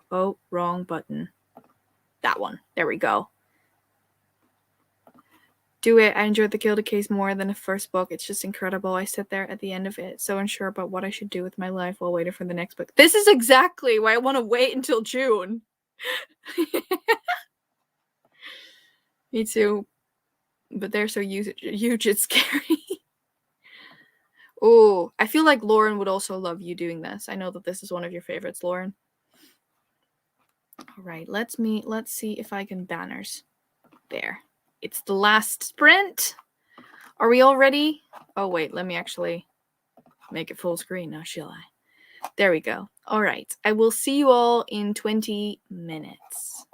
Speaker 1: Oh, wrong button. That one. There we go. Do it. I enjoyed the Gilded Case more than the first book. It's just incredible. I sit there at the end of it, so unsure about what I should do with my life while waiting for the next book. This is exactly why I want to wait until June. Me too. But they're so huge, it's scary. Oh, I feel like Lauren would also love you doing this. I know that this is one of your favorites, Lauren. All right, let's see if I can banners. There. It's the last sprint. Are we all ready? Oh, wait, let me actually make it full screen now, shall I? There we go. All right, I will see you all in 20 minutes.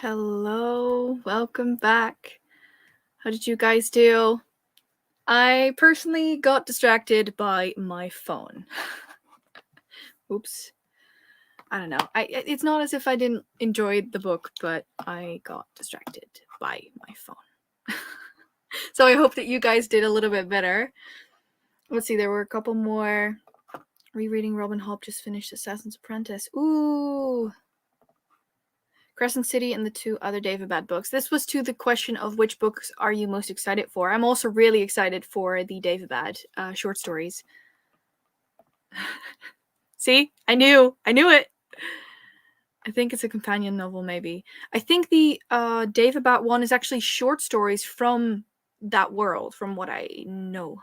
Speaker 1: Hello, welcome back. How did you guys do? I personally got distracted by my phone. Oops. I don't know. It's not as if I didn't enjoy the book, but I got distracted by my phone. So I hope that you guys did a little bit better. Let's see, there were a couple more. Rereading Robin Hobb, just finished Assassin's Apprentice. Ooh. Crescent City and the 2 other David Bad books. This was to the question of which books are you most excited for. I'm also really excited for the David Bad short stories. See? I knew it. I think it's a companion novel, maybe. I think the David Bad one is actually short stories from that world, from what I know.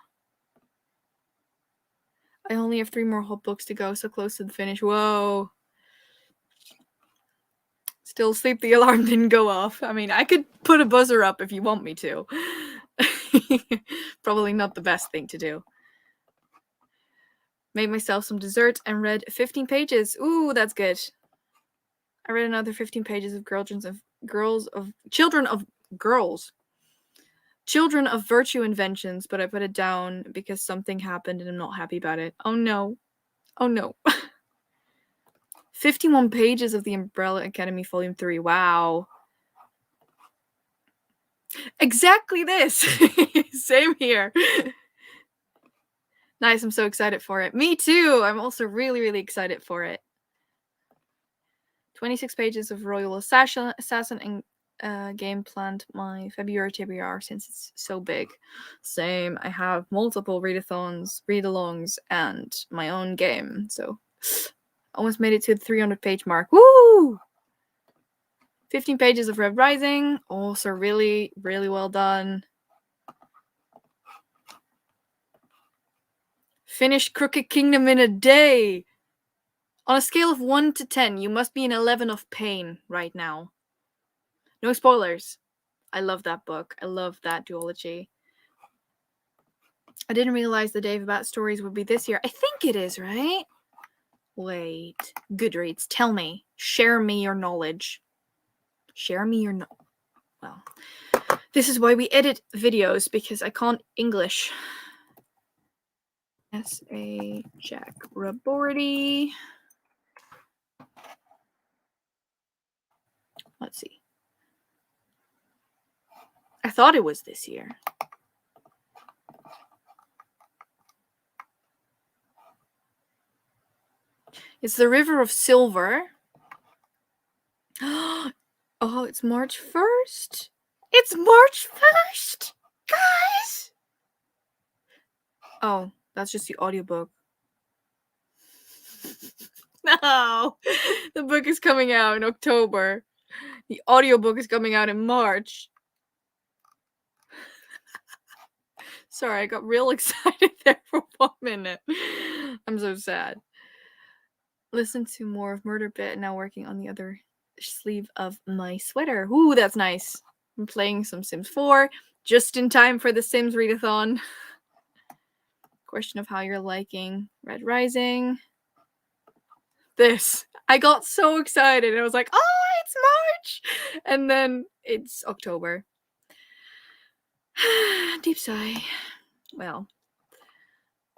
Speaker 1: I only have 3 more Hobb books to go, so close to the finish. Whoa. Still asleep, the alarm didn't go off. I mean, I could put a buzzer up if you want me to. Probably not the best thing to do. Made myself some dessert and read 15 pages. Ooh, that's good. I read another 15 pages of Children of Virtue Inventions, but I put it down because something happened and I'm not happy about it. Oh no. Oh no. 51 pages of the Umbrella Academy Volume 3. Wow. Exactly this. Same here. Nice, I'm so excited for it. Me too. I'm also really, really excited for it. 26 pages of Royal Assassin and game planned my February TBR since it's so big. Same. I have multiple readathons, read-alongs, and my own game. So almost made it to the 300-page mark. Woo! 15 pages of Red Rising. Also really, really well done. Finished Crooked Kingdom in a day. On a scale of 1 to 10, you must be an 11 of pain right now. No spoilers. I love that book. I love that duology. I didn't realize the David Bat stories would be this year. I think it is, right? Wait. Goodreads, tell me. Share me your knowledge. Share me your well, this is why we edit videos, because I can't English. S.A. Jack Raborty. Let's see. I thought it was this year. It's the River of Silver. Oh, it's March 1st. It's March 1st, guys. Oh, that's just the audiobook. No, the book is coming out in October. The audiobook is coming out in March. Sorry, I got real excited there for 1 minute. I'm so sad. Listen to more of Murder Bit, now working on the other sleeve of my sweater. Ooh, that's nice. I'm playing some Sims 4, just in time for the Sims readathon. Question of how you're liking Red Rising. This. I got so excited. I was like, oh, it's March! And then it's October. Deep sigh. Well,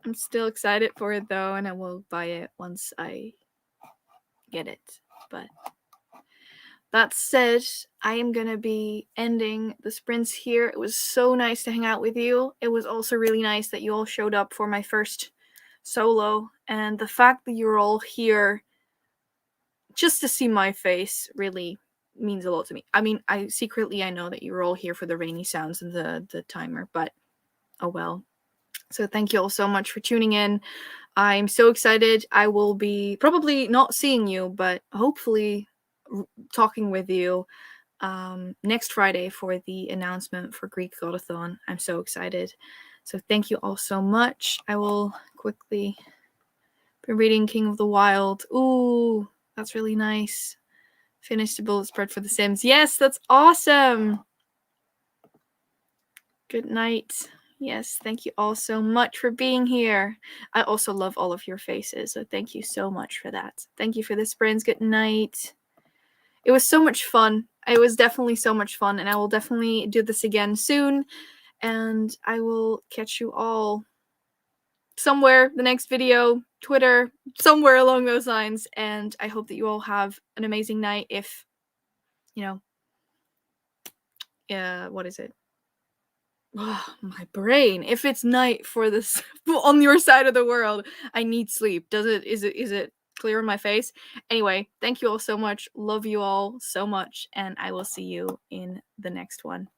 Speaker 1: I'm still excited for it though, and I will buy it once I get it. But that said, I am gonna be ending the sprints here. It was so nice to hang out with you. It was also really nice that you all showed up for my first solo, and the fact that you're all here just to see my face really means a lot to me. I mean, I know that you're all here for the rainy sounds and the timer, but oh well. So thank you all so much for tuning in. I'm so excited. I will be probably not seeing you, but hopefully talking with you next Friday for the announcement for GREEKGODATHON. I'm so excited. So thank you all so much. I will quickly be reading King of the Wild. Ooh, that's really nice. Finished the bullet spread for The Sims. Yes, that's awesome. Good night. Yes, thank you all so much for being here. I also love all of your faces, so thank you so much for that. Thank you for the sprints. Good night. It was so much fun. It was definitely so much fun, and I will definitely do this again soon, and I will catch you all somewhere, the next video, Twitter, somewhere along those lines, and I hope that you all have an amazing night if, you know, what is it? Oh, my brain. If it's night for this on your side of the world, I need sleep. Is it clear in my face? Anyway, thank you all so much. Love you all so much, and I will see you in the next one.